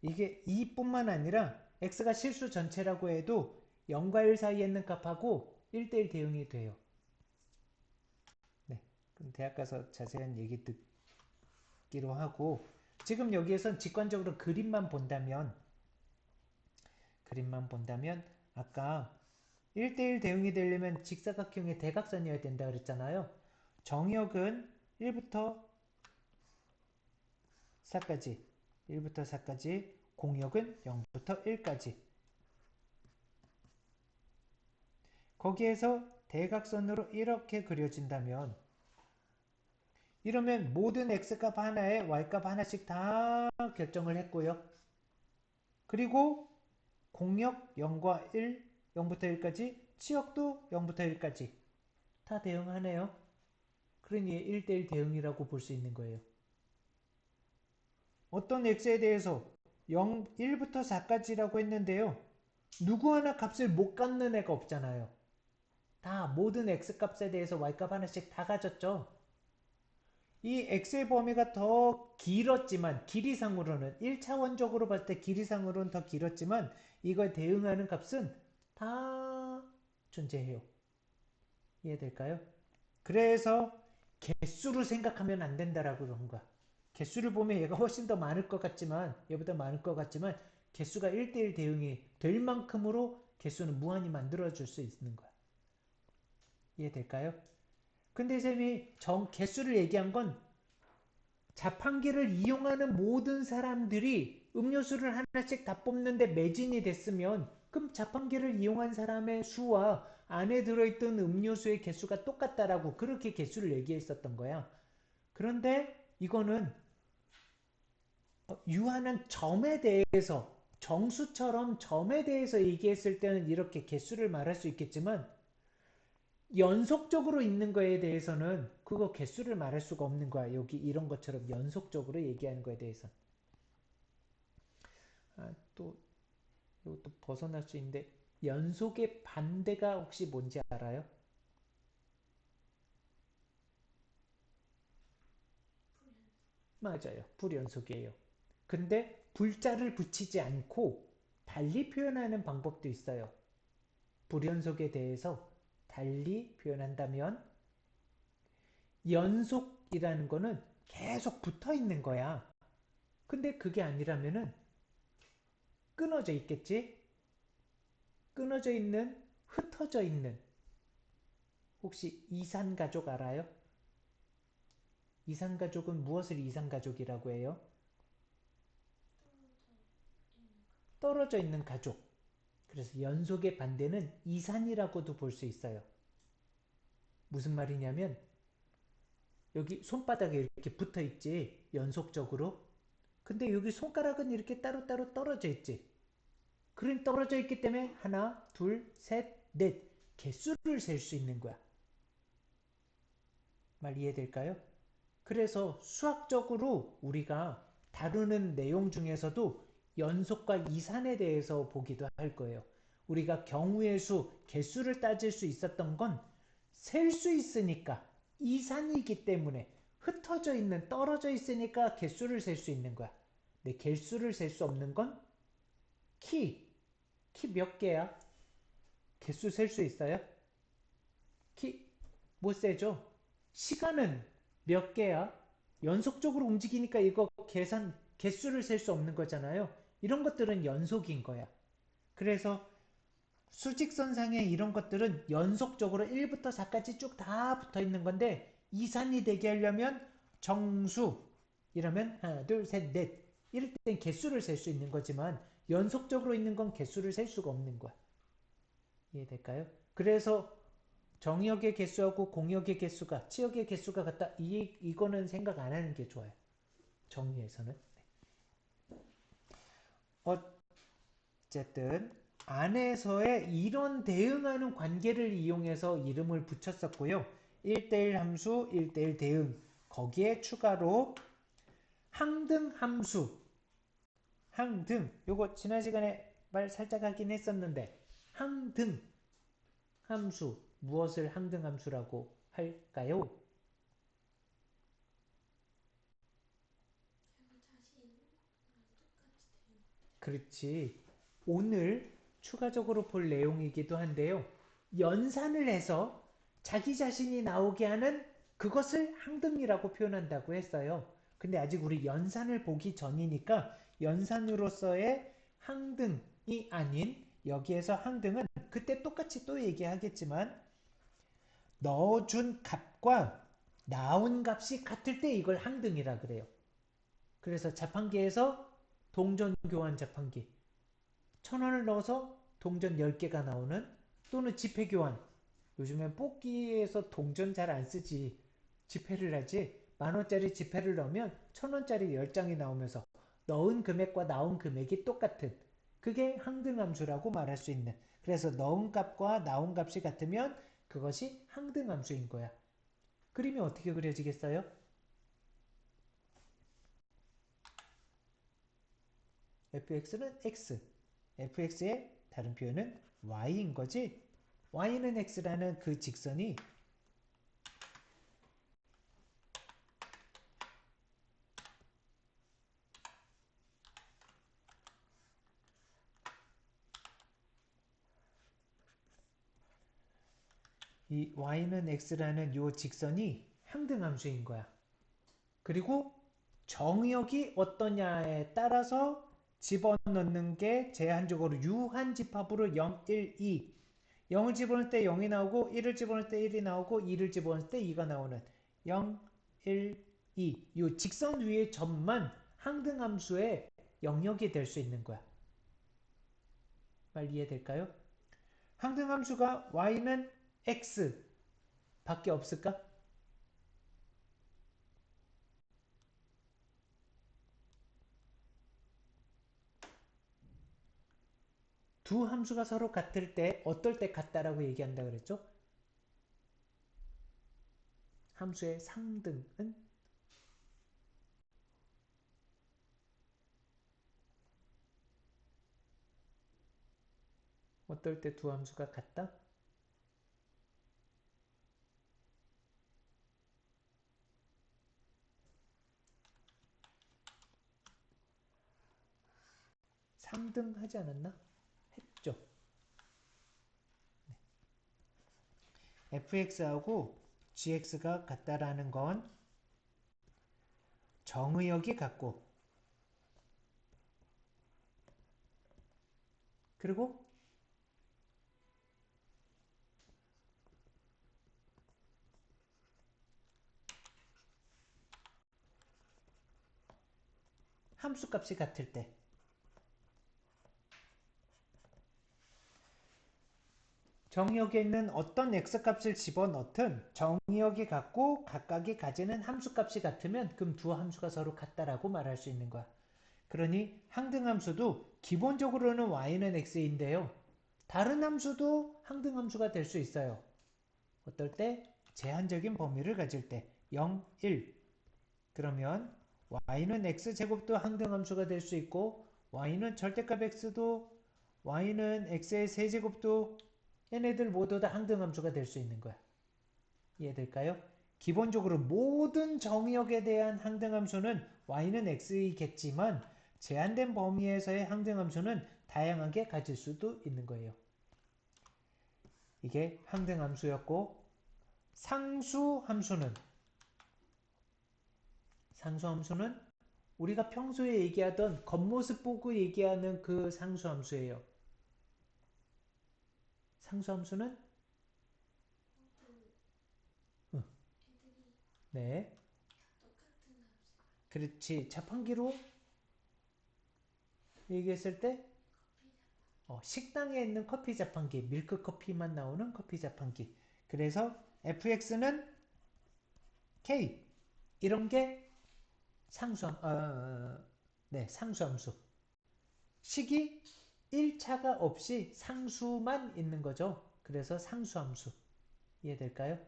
이게 2뿐만 아니라 x가 실수 전체라고 해도 0과 1 사이에 있는 값하고 1대1 대응이 돼요. 네. 그럼 대학 가서 자세한 얘기 듣기로 하고 지금 여기에선 직관적으로 그림만 본다면 아까 1대1 대응이 되려면 직사각형의 대각선이어야 된다 그랬잖아요. 정역은 1부터 4까지 1부터 4까지 공역은 0부터 1까지 거기에서 대각선으로 이렇게 그려진다면 이러면 모든 x값 하나에 y값 하나씩 다 결정을 했고요. 그리고 공역 0과 1, 0부터 1까지 치역도 0부터 1까지 다 대응하네요. 그러니 1대1 대응이라고 볼 수 있는 거예요. 어떤 x에 대해서 1부터 4까지라고 했는데요. 누구 하나 값을 못 갖는 애가 없잖아요. 다 모든 x값에 대해서 y값 하나씩 다 가졌죠. 이 x의 범위가 더 길었지만 길이상으로는 1차원적으로 봤을 때 길이상으로는 더 길었지만 이거에 대응하는 값은 다 존재해요. 이해될까요? 그래서 개수로 생각하면 안 된다라고 그런 거야. 개수를 보면 얘가 훨씬 더 많을 것 같지만 얘보다 많을 것 같지만 개수가 1대1 대응이 될 만큼으로 개수는 무한히 만들어줄 수 있는 거야. 이해될까요? 근데 쌤이 개수를 얘기한 건 자판기를 이용하는 모든 사람들이 음료수를 하나씩 다 뽑는데 매진이 됐으면 그럼 자판기를 이용한 사람의 수와 안에 들어있던 음료수의 개수가 똑같다라고 그렇게 개수를 얘기했었던 거야. 그런데 이거는 유하는 점에 대해서 정수처럼 점에 대해서 얘기했을 때는 이렇게 개수를 말할 수 있겠지만 연속적으로 있는 거에 대해서는 그거 개수를 말할 수가 없는 거야. 여기 이런 것처럼 연속적으로 얘기하는 거에 대해서. 또 이것도 벗어날 수 있는데 연속의 반대가 혹시 뭔지 알아요? 맞아요. 불연속이에요. 근데 불자를 붙이지 않고 달리 표현하는 방법도 있어요. 불연속에 대해서 달리 표현한다면 연속이라는 거는 계속 붙어 있는 거야. 근데 그게 아니라면은 끊어져 있겠지? 끊어져 있는, 흩어져 있는. 혹시 이산가족 알아요? 이산가족은 무엇을 이산가족이라고 해요? 떨어져 있는 가족. 그래서 연속의 반대는 이산이라고도 볼 수 있어요. 무슨 말이냐면 여기 손바닥에 이렇게 붙어 있지, 연속적으로. 근데 여기 손가락은 이렇게 따로따로 떨어져 있지. 그럼 떨어져 있기 때문에 하나, 둘, 셋, 넷 개수를 셀 수 있는 거야. 말 이해될까요? 그래서 수학적으로 우리가 다루는 내용 중에서도 연속과 이산에 대해서 보기도 할 거예요. 우리가 경우의 수, 개수를 따질 수 있었던 건 셀 수 있으니까 이산이기 때문에 흩어져 있는, 떨어져 있으니까 개수를 셀 수 있는 거야. 근데 개수를 셀 수 없는 건 키 몇 개야? 개수 셀 수 있어요? 키 못 세죠? 시간은 몇 개야? 연속적으로 움직이니까 이거 개수를 셀 수 없는 거잖아요. 이런 것들은 연속인 거야. 그래서 수직선상에 이런 것들은 연속적으로 1부터 4까지 쭉 다 붙어 있는 건데 이산이 되게 하려면 정수 이러면 하나, 둘, 셋, 넷 이럴 땐 개수를 셀 수 있는 거지만 연속적으로 있는 건 개수를 셀 수가 없는 거야. 이해될까요? 그래서 정역의 개수하고 공역의 개수가 치역의 개수가 같다. 이거는 생각 안 하는 게 좋아요. 정리에서는. 어쨌든 안에서의 이런 대응하는 관계를 이용해서 이름을 붙였었고요. 1대1 함수, 1대1 대응. 거기에 추가로 항등 함수. 항등. 요거 지난 시간에 말 살짝 하긴 했었는데 항등 함수. 무엇을 항등 함수라고 할까요? 그렇지. 오늘 추가적으로 볼 내용이기도 한데요. 연산을 해서 자기 자신이 나오게 하는 그것을 항등이라고 표현한다고 했어요. 근데 아직 우리 연산을 보기 전이니까 연산으로서의 항등이 아닌 여기에서 항등은 그때 똑같이 또 얘기하겠지만 넣어준 값과 나온 값이 같을 때 이걸 항등이라 그래요. 그래서 자판기에서 동전 교환 자판기 1,000원을 넣어서 동전 10개가 나오는 또는 지폐 교환 요즘엔 뽑기에서 동전 잘 안 쓰지 지폐를 하지 10,000원짜리 지폐를 넣으면 1,000원짜리 10장이 나오면서 넣은 금액과 나온 금액이 똑같은 그게 항등함수라고 말할 수 있는 그래서 넣은 값과 나온 값이 같으면 그것이 항등함수인 거야. 그림이 어떻게 그려지겠어요? fx는 x fx의 다른 표현은 y인 거지. y는 x라는 그 직선이 이 y는 x라는 요 직선이 항등함수인 거야. 그리고 정역이 어떠냐에 따라서 집어넣는 게 제한적으로 유한집합으로 0, 1, 2 0을 집어넣을 때 0이 나오고 1을 집어넣을 때 1이 나오고 2를 집어넣을 때 2가 나오는 0, 1, 2 이 직선 위의 점만 항등함수의 영역이 될 수 있는 거야. 말 이해될까요? 항등함수가 y는 x 밖에 없을까? 두 함수가 서로 같을 때 어떨 때 같다라고 얘기한다 그랬죠? 함수의 상등은 어떨 때 두 함수가 같다? 상등하지 않았나? 했죠. fx하고 gx가 같다라는 건 정의역이 같고 그리고 함수값이 같을 때 정의역에 있는 어떤 x값을 집어넣든 정의역이 같고 각각이 가지는 함수값이 같으면 그럼 두 함수가 서로 같다라고 말할 수 있는 거야. 그러니 항등함수도 기본적으로는 y는 x인데요. 다른 함수도 항등함수가 될 수 있어요. 어떨 때? 제한적인 범위를 가질 때 0, 1 그러면 y는 x제곱도 항등함수가 될 수 있고 y는 절대값 x도 y는 x의 세제곱도 얘네들 모두 다 항등함수가 될 수 있는 거야. 이해될까요? 기본적으로 모든 정의역에 대한 항등함수는 y는 x이겠지만 제한된 범위에서의 항등함수는 다양하게 가질 수도 있는 거예요. 이게 항등함수였고 상수함수는 우리가 평소에 얘기하던 겉모습 보고 얘기하는 그 상수함수예요. 상수함수는 애들이 네, 똑같은 함수. 그렇지. 자판기로 얘기했을 때 식당에 있는 커피 자판기, 밀크 커피만 나오는 커피 자판기. 그래서 fx는 k 이런 게 상수함수. 식이 1차가 없이 상수만 있는 거죠. 그래서 상수함수. 이해될까요?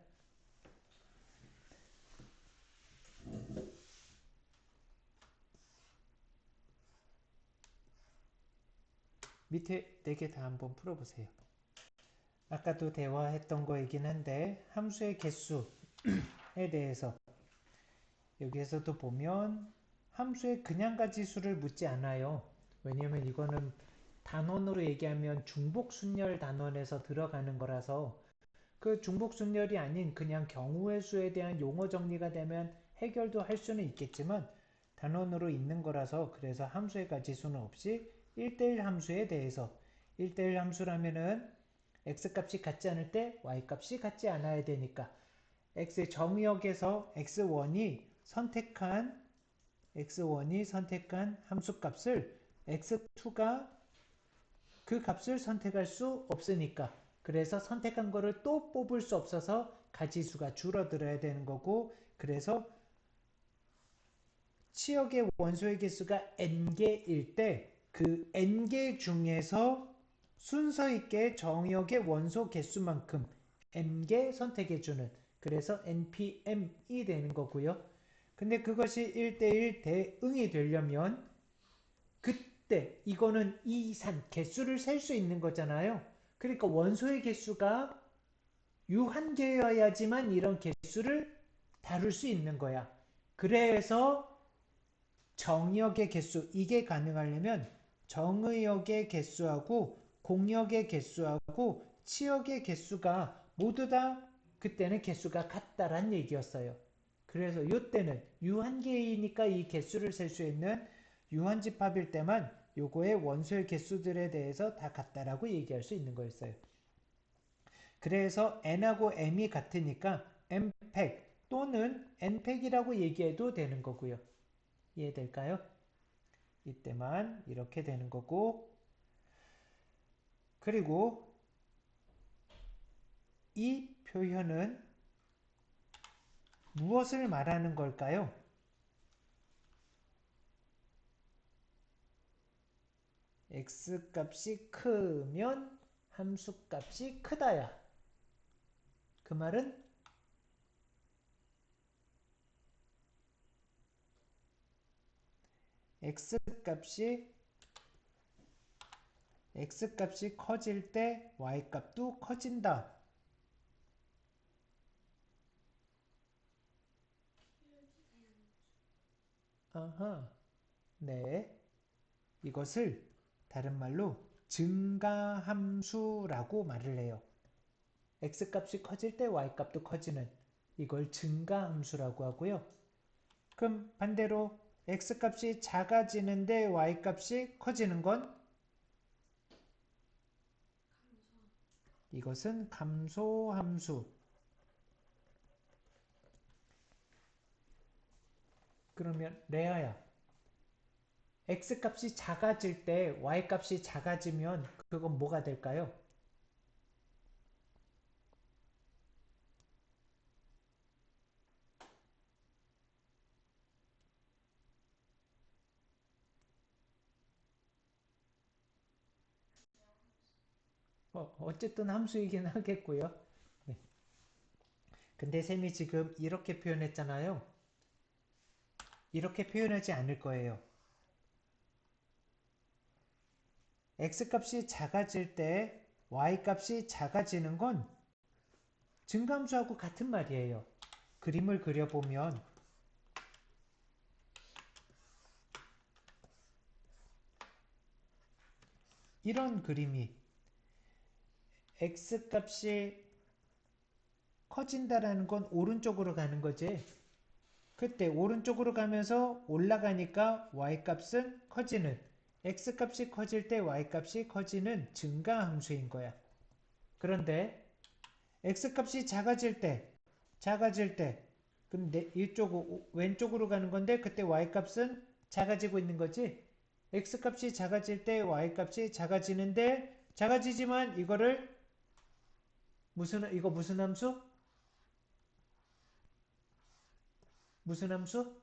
밑에 4개 다 한번 풀어보세요. 아까도 대화했던 거이긴 한데 함수의 개수에 대해서 여기에서도 보면 함수의 그냥가지수를 묻지 않아요. 왜냐면 이거는 단원으로 얘기하면 중복순열 단원에서 들어가는 거라서 그 중복순열이 아닌 그냥 경우의 수에 대한 용어 정리가 되면 해결도 할 수는 있겠지만 단원으로 있는 거라서 그래서 함수의 가지수는 없이 1대1 함수에 대해서 1대1 함수라면은 x값이 같지 않을 때 y값이 같지 않아야 되니까 x의 정의역에서 x1이 선택한 함수값을 x2가 그 값을 선택할 수 없으니까 그래서 선택한 거를 또 뽑을 수 없어서 가지수가 줄어들어야 되는 거고 그래서 치역의 원소의 개수가 n개일 때 그 n개 중에서 순서 있게 정의역의 원소 개수만큼 n개 선택해주는 그래서 npm이 되는 거고요. 근데 그것이 1대1 대응이 되려면 그때 이거는 이산 개수를 셀 수 있는 거잖아요. 그러니까 원소의 개수가 유한개여야지만 이런 개수를 다룰 수 있는 거야. 그래서 정역의 개수 이게 가능하려면 정의역의 개수하고 공역의 개수하고 치역의 개수가 모두 다 그때는 개수가 같다란 얘기였어요. 그래서 이때는 유한계이니까 이 개수를 셀 수 있는 유한집합일 때만 요거의 원소의 개수들에 대해서 다 같다라고 얘기할 수 있는 거였어요. 그래서 n하고 m이 같으니까 m팩 또는 n팩이라고 얘기해도 되는 거고요. 이해될까요? 이때만 이렇게 되는 거고, 그리고 이 표현은 무엇을 말하는 걸까요? x값이 크면 함수값이 크다야. 그 말은 x값이 커질 때 y값도 커진다. 아하, 네. 이것을 다른 말로 증가함수라고 말을 해요. x값이 커질 때 y값도 커지는 이걸 증가함수라고 하고요. 그럼 반대로 x값이 작아지는데 y값이 커지는 건 이것은 감소함수. 그러면 레아야, x값이 작아질 때 y값이 작아지면 그건 뭐가 될까요? 어쨌든 함수이긴 하겠고요. 네. 근데 쌤이 지금 이렇게 표현했잖아요. 이렇게 표현하지 않을 거예요. x값이 작아질 때 y값이 작아지는 건 증가함수하고 같은 말이에요. 그림을 그려보면 이런 그림이 x값이 커진다라는 건 오른쪽으로 가는 거지. 그때 오른쪽으로 가면서 올라가니까 y값은 커지는, x값이 커질 때 y값이 커지는 증가함수인 거야. 그런데 x값이 작아질 때 근데 이쪽 왼쪽으로 가는 건데 그때 y값은 작아지고 있는 거지. x값이 작아질 때 y값이 작아지는데 작아지지만 이거를 이거 무슨 함수? 무슨 함수?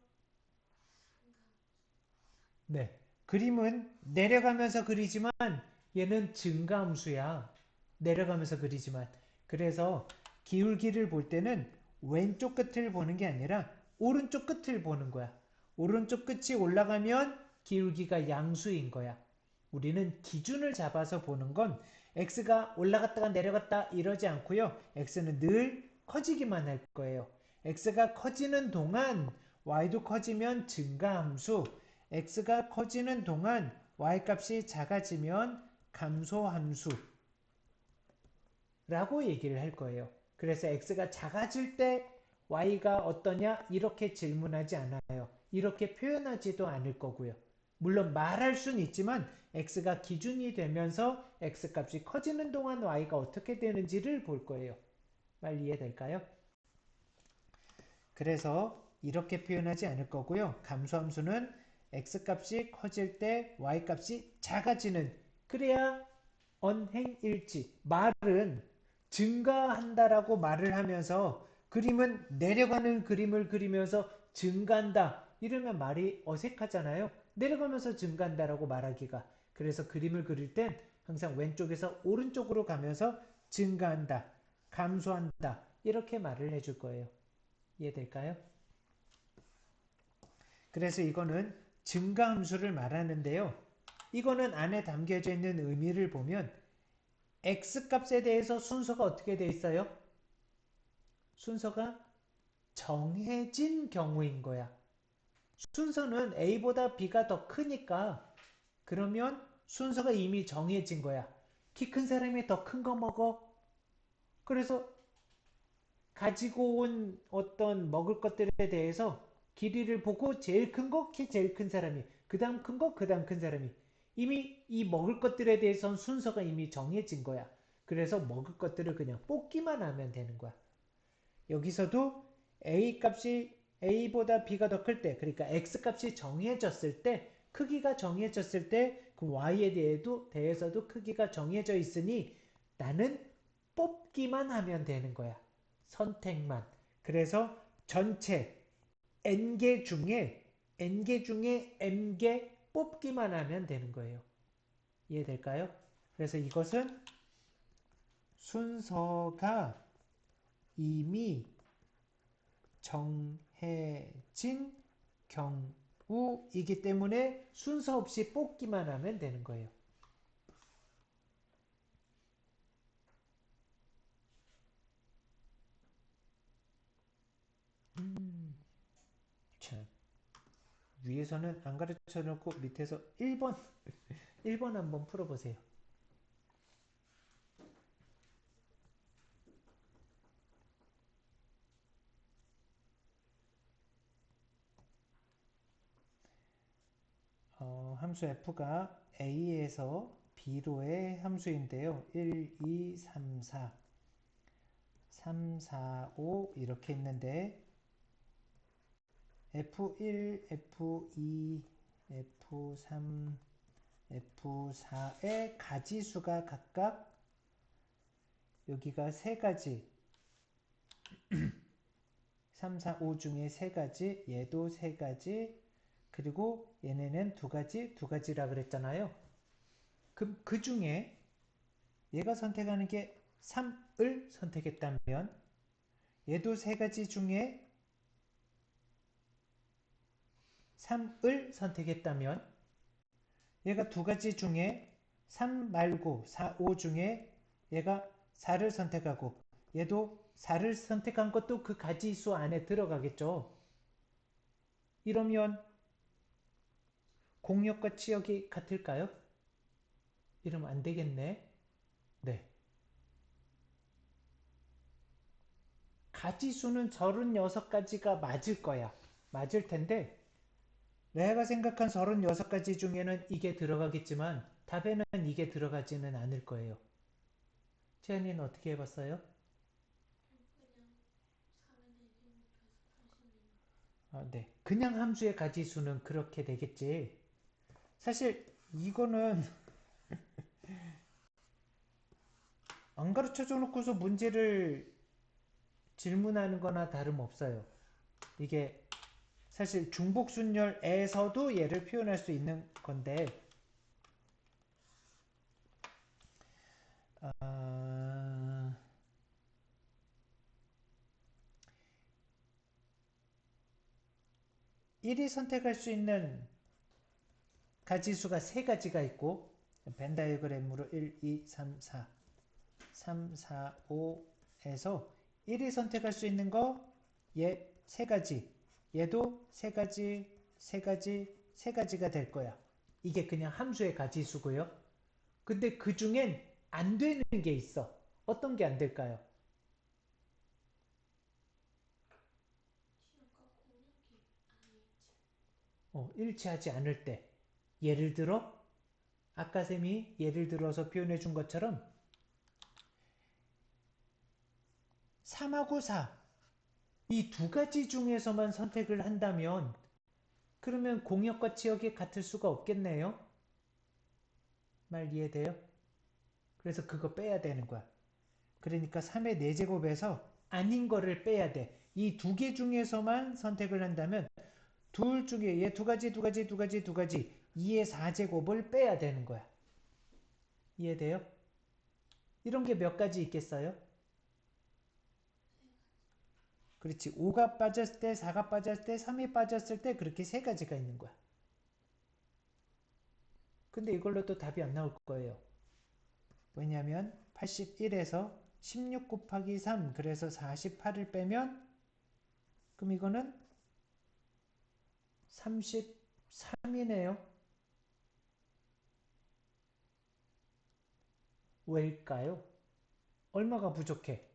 네. 그림은 내려가면서 그리지만 얘는 증가함수야. 내려가면서 그리지만. 그래서 기울기를 볼 때는 왼쪽 끝을 보는 게 아니라 오른쪽 끝을 보는 거야. 오른쪽 끝이 올라가면 기울기가 양수인 거야. 우리는 기준을 잡아서 보는 건 x가 올라갔다가 내려갔다 이러지 않고요. x는 늘 커지기만 할 거예요. x가 커지는 동안 y도 커지면 증가함수, x가 커지는 동안 y값이 작아지면 감소함수 라고 얘기를 할 거예요. 그래서 x가 작아질 때 y가 어떠냐 이렇게 질문하지 않아요. 이렇게 표현하지도 않을 거고요. 물론 말할 수는 있지만 x가 기준이 되면서 x값이 커지는 동안 y가 어떻게 되는지를 볼 거예요. 말 이해될까요? 그래서 이렇게 표현하지 않을 거고요. 감소함수는 x값이 커질 때 y값이 작아지는, 그래야 언행일치. 말은 증가한다라고 말을 하면서 그림은 내려가는 그림을 그리면서 증가한다 이러면 말이 어색하잖아요. 내려가면서 증가한다라고 말하기가. 그래서 그림을 그릴 땐 항상 왼쪽에서 오른쪽으로 가면서 증가한다, 감소한다 이렇게 말을 해줄 거예요. 이해될까요? 그래서 이거는 증가함수를 말하는데요. 이거는 안에 담겨져 있는 의미를 보면 x값에 대해서 순서가 어떻게 돼 있어요? 순서가 정해진 경우인 거야. 순서는 a보다 b가 더 크니까 그러면 순서가 이미 정해진 거야. 키 큰 사람이 더 큰 거 먹어. 그래서 가지고 온 어떤 먹을 것들에 대해서 길이를 보고 제일 큰 거, 키 제일 큰 사람이, 그 다음 큰 거, 그 다음 큰 사람이. 이미 이 먹을 것들에 대해서는 순서가 이미 정해진 거야. 그래서 먹을 것들을 그냥 뽑기만 하면 되는 거야. 여기서도 a 값이 a보다 b가 더 클 때, 그러니까 x 값이 정해졌을 때 크기가 정해졌을 때 그 y에 대해서도 크기가 정해져 있으니 나는 뽑기만 하면 되는 거야. 선택만. 그래서 전체 n개 중에 m개 뽑기만 하면 되는 거예요. 이해될까요? 그래서 이것은 순서가 이미 정해진 경우이기 때문에 순서 없이 뽑기만 하면 되는 거예요. 참. 위에서는 안 가르쳐 놓고 밑에서 1번 1번 한번 풀어보세요. 함수 f가 a에서 b로의 함수인데요. 1, 2, 3, 4 3, 4, 5 이렇게 있는데 F1, F2, F3, F4의 가지수가 각각 여기가 세 가지 3, 4, 5 중에 세 가지 얘도 세 가지 그리고 얘네는 두 가지라 그랬잖아요. 그럼 그 중에 얘가 선택하는 게 3을 선택했다면 얘도 세 가지 중에 3을 선택했다면 얘가 두 가지 중에 3 말고 4, 5 중에 얘가 4를 선택하고 얘도 4를 선택한 것도 그 가지수 안에 들어가겠죠. 이러면 공역과 치역이 같을까요? 이러면 안 되겠네. 네. 가지수는 36가지가 맞을 거야. 맞을 텐데 내가 생각한 36가지 중에는 이게 들어가겠지만 답에는 이게 들어가지는 않을 거예요. 채연이는 어떻게 해봤어요? 그냥 3의 4제곱해서 86. 네. 그냥 함수의 가지수는 그렇게 되겠지. 사실 이거는 안 가르쳐줘 놓고서 문제를 질문하는 거나 다름없어요. 이게 사실 중복순열에서도 얘를 표현할 수 있는 건데 아... 1이 선택할 수 있는 가지수가 세 가지가 있고 벤 다이어그램으로 1, 2, 3, 4 3, 4, 5에서 1이 선택할 수 있는 거 얘 세 가지 얘도 세 가지 세 가지 세 가지가 될 거야. 이게 그냥 함수의 가지수고요. 근데 그 중엔 안 되는 게 있어. 어떤 게 안 될까요? 치역과 공역이 일치하지 않을 때 예를 들어 아까 쌤이 예를 들어서 표현해 준 것처럼 3하고 4 이 두 가지 중에서만 선택을 한다면 그러면 공역과 치역이 같을 수가 없겠네요. 말 이해돼요? 그래서 그거 빼야 되는 거야. 그러니까 3의 4제곱에서 아닌 거를 빼야 돼. 이 두 개 중에서만 선택을 한다면 둘 중에 얘 두 가지 2의 4제곱을 빼야 되는 거야. 이해돼요? 이런 게 몇 가지 있겠어요? 그렇지. 5가 빠졌을 때, 4가 빠졌을 때, 3이 빠졌을 때 그렇게 세 가지가 있는 거야. 근데 이걸로 또 답이 안 나올 거예요. 왜냐면 81에서 16 곱하기 3 그래서 48을 빼면 그럼 이거는 33이네요. 왜일까요? 얼마가 부족해?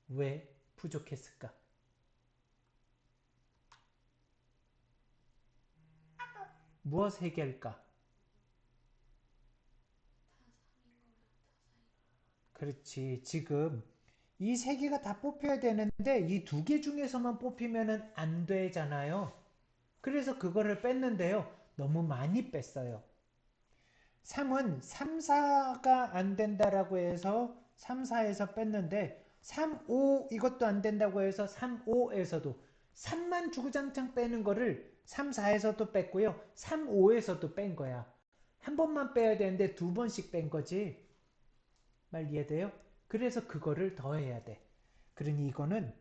왜 부족했을까? 무엇 해결까? 그렇지. 지금 이 세 개가 다 뽑혀야 되는데 이 두 개 중에서만 뽑히면은 안 되잖아요. 그래서 그거를 뺐는데요. 너무 많이 뺐어요. 3은 3, 4가 안 된다라고 해서 3, 4에서 뺐는데 3, 5 이것도 안 된다고 해서 3, 5에서도 3만 주구장창 빼는 거를 3, 4에서도 뺐고요. 3, 5에서도 뺀 거야. 한 번만 빼야 되는데 두 번씩 뺀 거지. 말 이해돼요? 그래서 그거를 더해야 돼. 그러니 이거는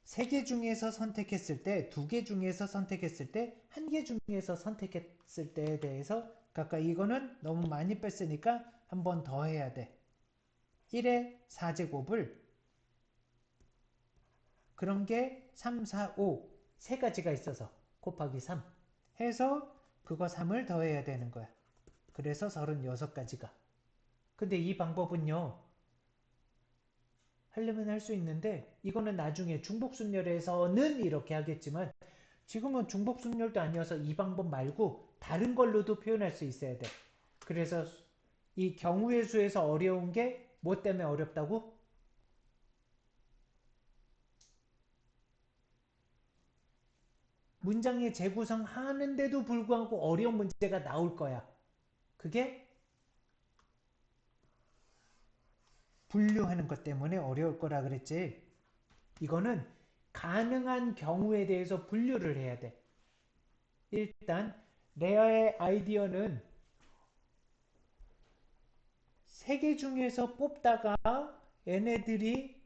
3개 중에서 선택했을 때, 2개 중에서 선택했을 때, 1개 중에서 선택했을 때에 대해서 각각 이거는 너무 많이 뺐으니까 한 번 더 해야 돼. 1의 4제곱을 그런 게 3, 4, 5 세 가지가 있어서 곱하기 3 해서 그거 3을 더해야 되는 거야. 그래서 36가지가. 근데 이 방법은요. 하려면 할 수 있는데 이거는 나중에 중복순열에서는 이렇게 하겠지만 지금은 중복순열도 아니어서 이 방법 말고 다른 걸로도 표현할 수 있어야 돼. 그래서 이 경우의 수에서 어려운 게 뭐 때문에 어렵다고? 문장의 재구성하는데도 불구하고 어려운 문제가 나올 거야. 그게 분류하는 것 때문에 어려울 거라 그랬지. 이거는 가능한 경우에 대해서 분류를 해야 돼. 일단 레아의 아이디어는 3개 중에서 뽑다가 얘네들이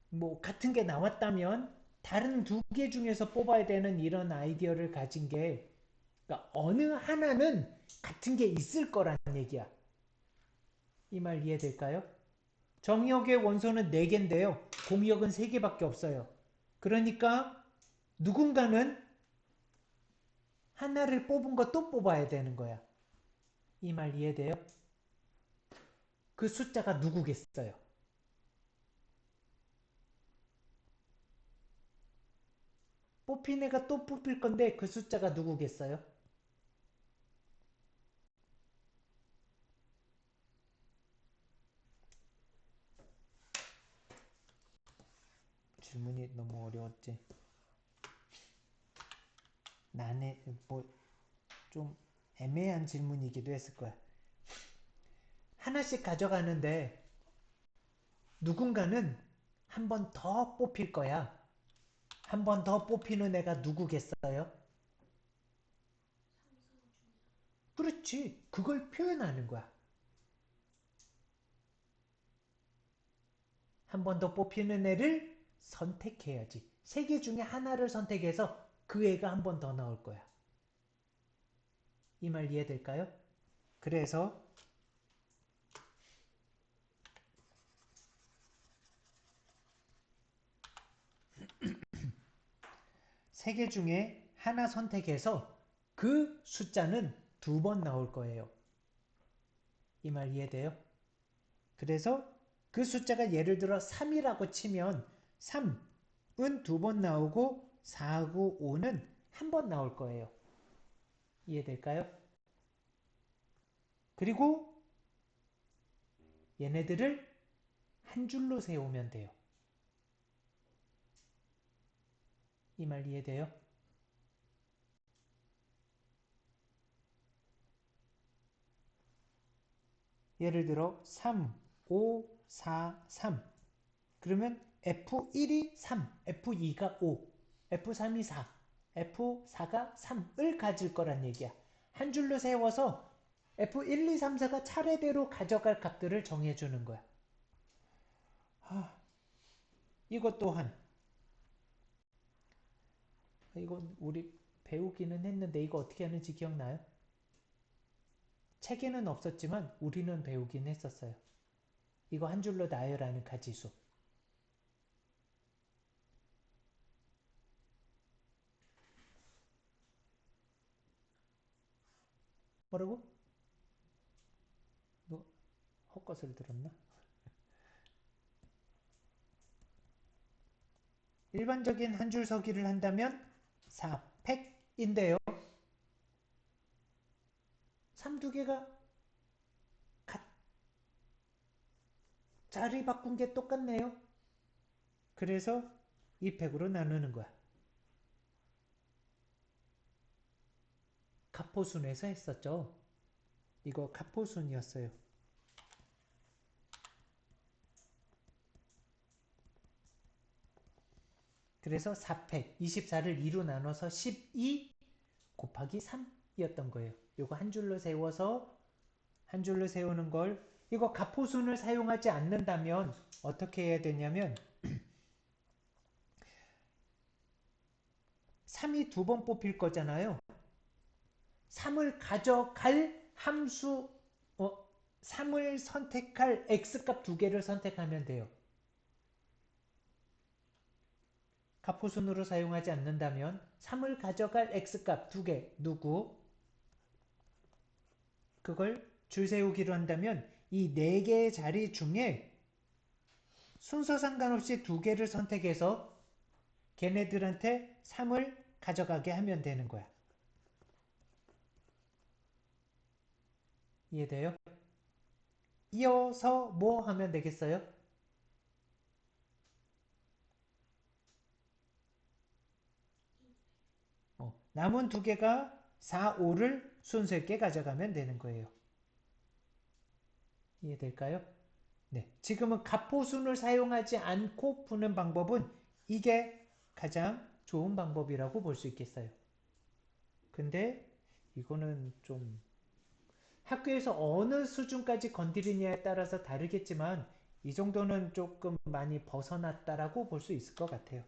뭐 같은 게 나왔다면 다른 2개 중에서 뽑아야 되는 이런 아이디어를 가진 게 그러니까 어느 하나는 같은 게 있을 거란 얘기야. 이 말 이해될까요? 정의역의 원소는 4개인데요. 공역은 3개밖에 없어요. 그러니까 누군가는 하나를 뽑은 거 또 뽑아야 되는 거야. 이 말 이해돼요? 그 숫자가 누구겠어요? 뽑힌 애가 또 뽑힐 건데 그 숫자가 누구겠어요? 질문이 너무 어려웠지. 난해 뭐 좀 애매한 질문이기도 했을 거야. 하나씩 가져가는데 누군가는 한 번 더 뽑힐 거야. 한 번 더 뽑히는 애가 누구겠어요? 그렇지. 그걸 표현하는 거야. 한 번 더 뽑히는 애를 선택해야지. 3개 중에 하나를 선택해서 그 애가 한 번 더 나올 거야. 이 말 이해될까요? 그래서 3개 중에 하나 선택해서 그 숫자는 2번 나올 거예요. 이 말 이해돼요? 그래서 그 숫자가 예를 들어 3이라고 치면 3은 2번 나오고 4, 9, 5는 한 번 나올 거예요. 이해될까요? 그리고 얘네들을 한 줄로 세우면 돼요. 이 말 이해돼요? 예를 들어 3, 5, 4, 3 그러면 F1이 3, F2가 5, F3이 4, F4가 3을 가질 거란 얘기야. 한 줄로 세워서 F1, 2, 3, 4가 차례대로 가져갈 값들을 정해주는 거야. 이것 또한 이건 우리 배우기는 했는데 이거 어떻게 하는지 기억나요? 책에는 없었지만 우리는 배우긴 했었어요. 이거 한 줄로 나열하는 가지수. 뭐라고? 너 헛것을 들었나? 일반적인 한 줄 서기를 한다면 4팩인데요. 3 두 개가 자리 바꾼 게 똑같네요. 그래서 이 100으로 나누는 거야. 가포순에서 했었죠. 이거 가포순이었어요. 그래서 4팩, 24를 2로 나눠서 12 곱하기 3이었던 거예요. 이거 한 줄로 세워서 한 줄로 세우는 걸 이거 가포순을 사용하지 않는다면 어떻게 해야 되냐면 3이 두 번 뽑힐 거잖아요. 3을 가져갈 함수 3을 선택할 x값 두 개를 선택하면 돼요. 가포순으로 사용하지 않는다면 3을 가져갈 x값 두 개 누구? 그걸 줄 세우기로 한다면 이 네 개의 자리 중에 순서 상관없이 두 개를 선택해서 걔네들한테 3을 가져가게 하면 되는 거야. 이해돼요? 이어서 뭐 하면 되겠어요? 남은 두 개가 4, 5를 순서 있게 가져가면 되는 거예요. 이해될까요? 네. 지금은 가포순을 사용하지 않고 푸는 방법은 이게 가장 좋은 방법이라고 볼 수 있겠어요. 근데 이거는 좀 학교에서 어느 수준까지 건드리냐에 따라서 다르겠지만 이 정도는 조금 많이 벗어났다라고 볼 수 있을 것 같아요.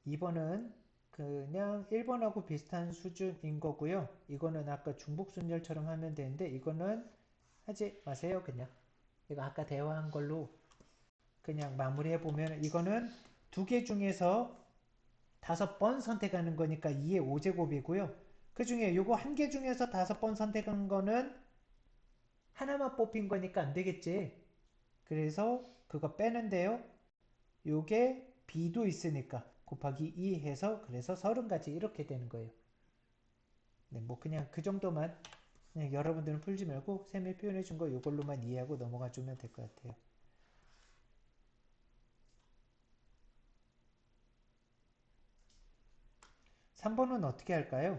2번은 그냥 1번하고 비슷한 수준인 거고요. 이거는 아까 중복순열처럼 하면 되는데 이거는 하지 마세요. 그냥 이거 아까 대화한 걸로 그냥 마무리해보면 이거는 두 개 중에서 5번 선택하는 거니까 2의 5제곱이고요. 그 중에 이거 한 개 중에서 5번 선택한 거는 하나만 뽑힌 거니까 안 되겠지. 그래서 그거 빼는데요. 요게 b도 있으니까 곱하기 2 해서 그래서 30가지 이렇게 되는 거예요. 네, 뭐 그냥 그 정도만 그냥 여러분들은 풀지 말고 쌤이 표현해 준 거 이걸로만 이해하고 넘어가 주면 될 것 같아요. 3번은 어떻게 할까요?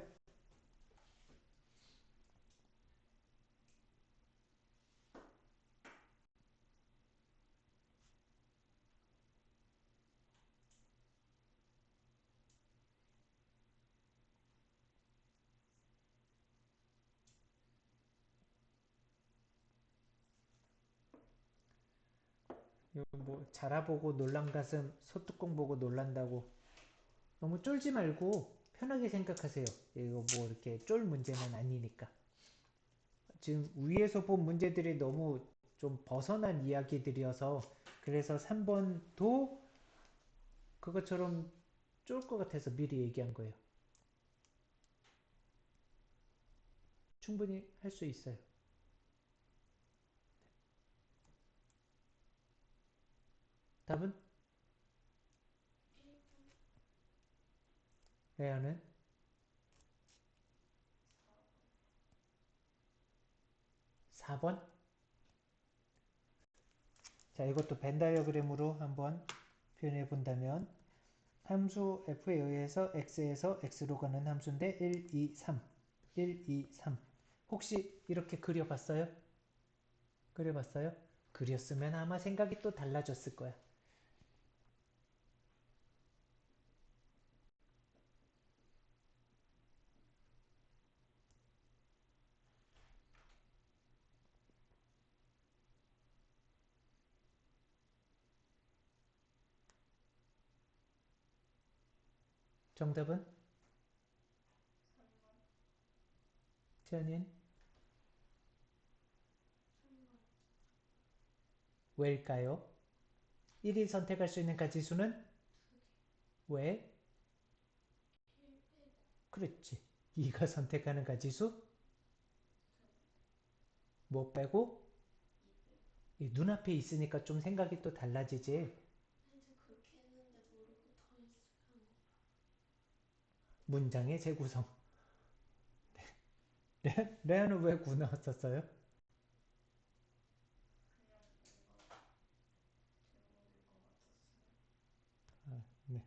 뭐 자라보고 놀란 가슴 소뚜껑 보고 놀란다고 너무 쫄지 말고 편하게 생각하세요. 이거 뭐 이렇게 쫄 문제는 아니니까. 지금 위에서 본 문제들이 너무 좀 벗어난 이야기들이어서 그래서 3번도 그것처럼 쫄 것 같아서 미리 얘기한 거예요. 충분히 할 수 있어요. 답은? 레아는? 4번? 자, 이것도 벤 다이어그램으로 한번 표현해 본다면 함수 f에 의해서 x에서 x로 가는 함수인데 1, 2, 3 1, 2, 3 혹시 이렇게 그려봤어요? 그려봤어요? 그렸으면 아마 생각이 또 달라졌을 거야. 정답은? 지연인? 왜일까요? 1이 선택할 수 있는 가지수는? 왜? 그렇지. 2가 선택하는 가지수? 뭐 빼고? 이 눈앞에 있으니까 좀 생각이 또 달라지지. 근데 그렇게 했는데 모르고 더 했으면 문장의 재구성. 레아는 왜 9 나왔었어요? 그냥 뭔가 제목일 것 같았어요. 네.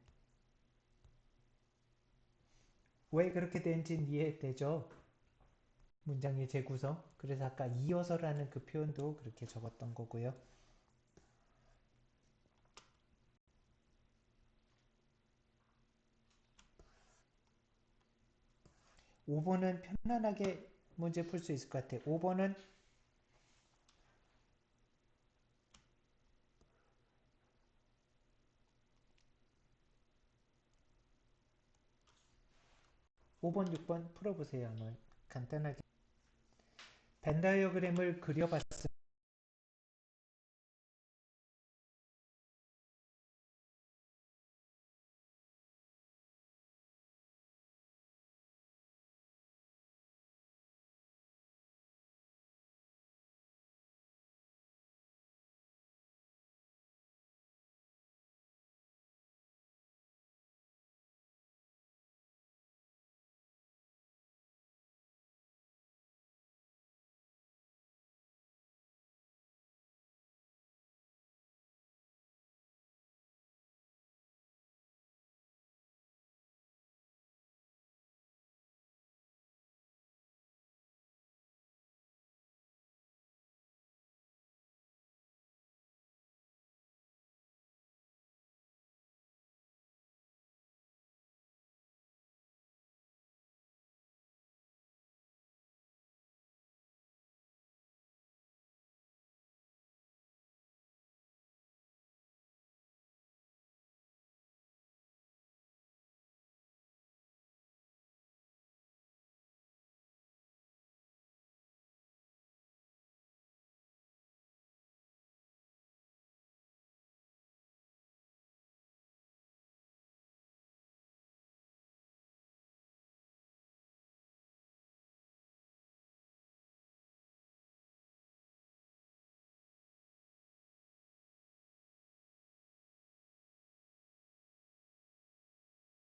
왜 그렇게 된지는 이해되죠? 문장의 재구성. 그래서 아까 이어서라는 그 표현도 그렇게 적었던 거고요. 5번은 편안하게 문제 풀 수 있을 것 같아요. 5번, 6번 풀어보세요. 한번 간단하게. 벤 다이어그램을 그려봤습니다.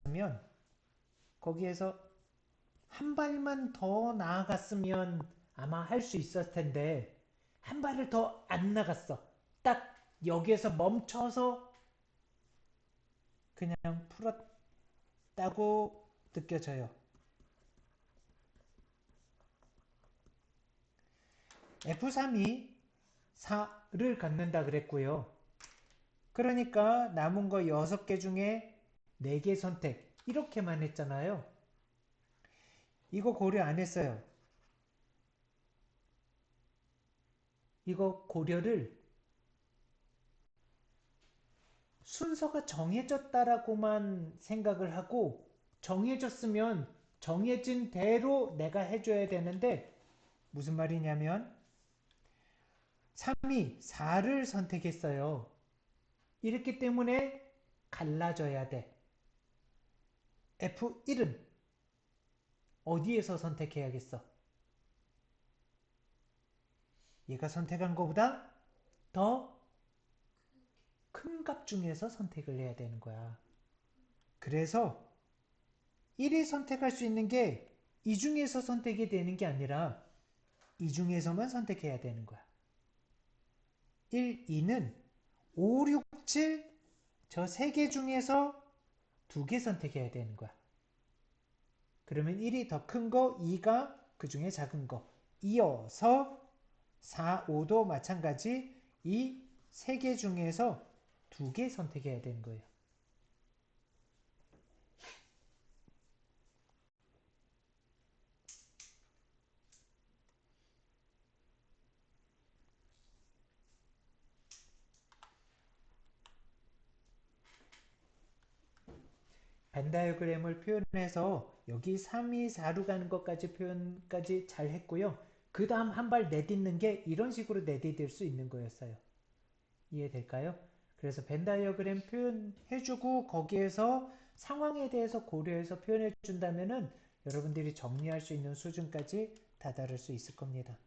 '면 거기에서 한 발만 더 나아갔으면 아마 할 수 있었을 텐데 한 발을 더 안 나갔어. 딱 여기에서 멈춰서 그냥 풀었다고 느껴져요. F3이 4를 갖는다 그랬고요. 그러니까 남은 거 6개 중에 4개 선택 이렇게만 했잖아요. 이거 고려 안 했어요. 이거 고려를 순서가 정해졌다라고만 생각을 하고 정해졌으면 정해진 대로 내가 해줘야 되는데 무슨 말이냐면 3이 4를 선택했어요. 이렇기 때문에 갈라져야 돼. F1은 어디에서 선택해야겠어? 얘가 선택한 것보다 더 큰 값 중에서 선택을 해야 되는 거야. 그래서 1이 선택할 수 있는 게 이 중에서 선택이 되는 게 아니라 이 중에서만 선택해야 되는 거야. 1, 2는 5, 6, 7 저 3개 중에서 2개 선택해야 되는 거야. 그러면 1이 더 큰 거, 2가 그 중에 작은 거. 이어서 4, 5도 마찬가지 이 3개 중에서 2개 선택해야 되는 거예요. 벤 다이어그램을 표현해서 여기 3이 4로 가는 것까지 표현까지 잘 했고요. 그 다음 한 발 내딛는 게 이런 식으로 내디딜 수 있는 거였어요. 이해될까요? 그래서 벤 다이어그램 표현해주고 거기에서 상황에 대해서 고려해서 표현해 준다면은 여러분들이 정리할 수 있는 수준까지 다다를 수 있을 겁니다.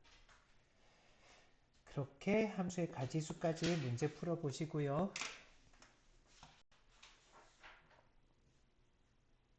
그렇게 함수의 가지수까지 문제 풀어 보시고요.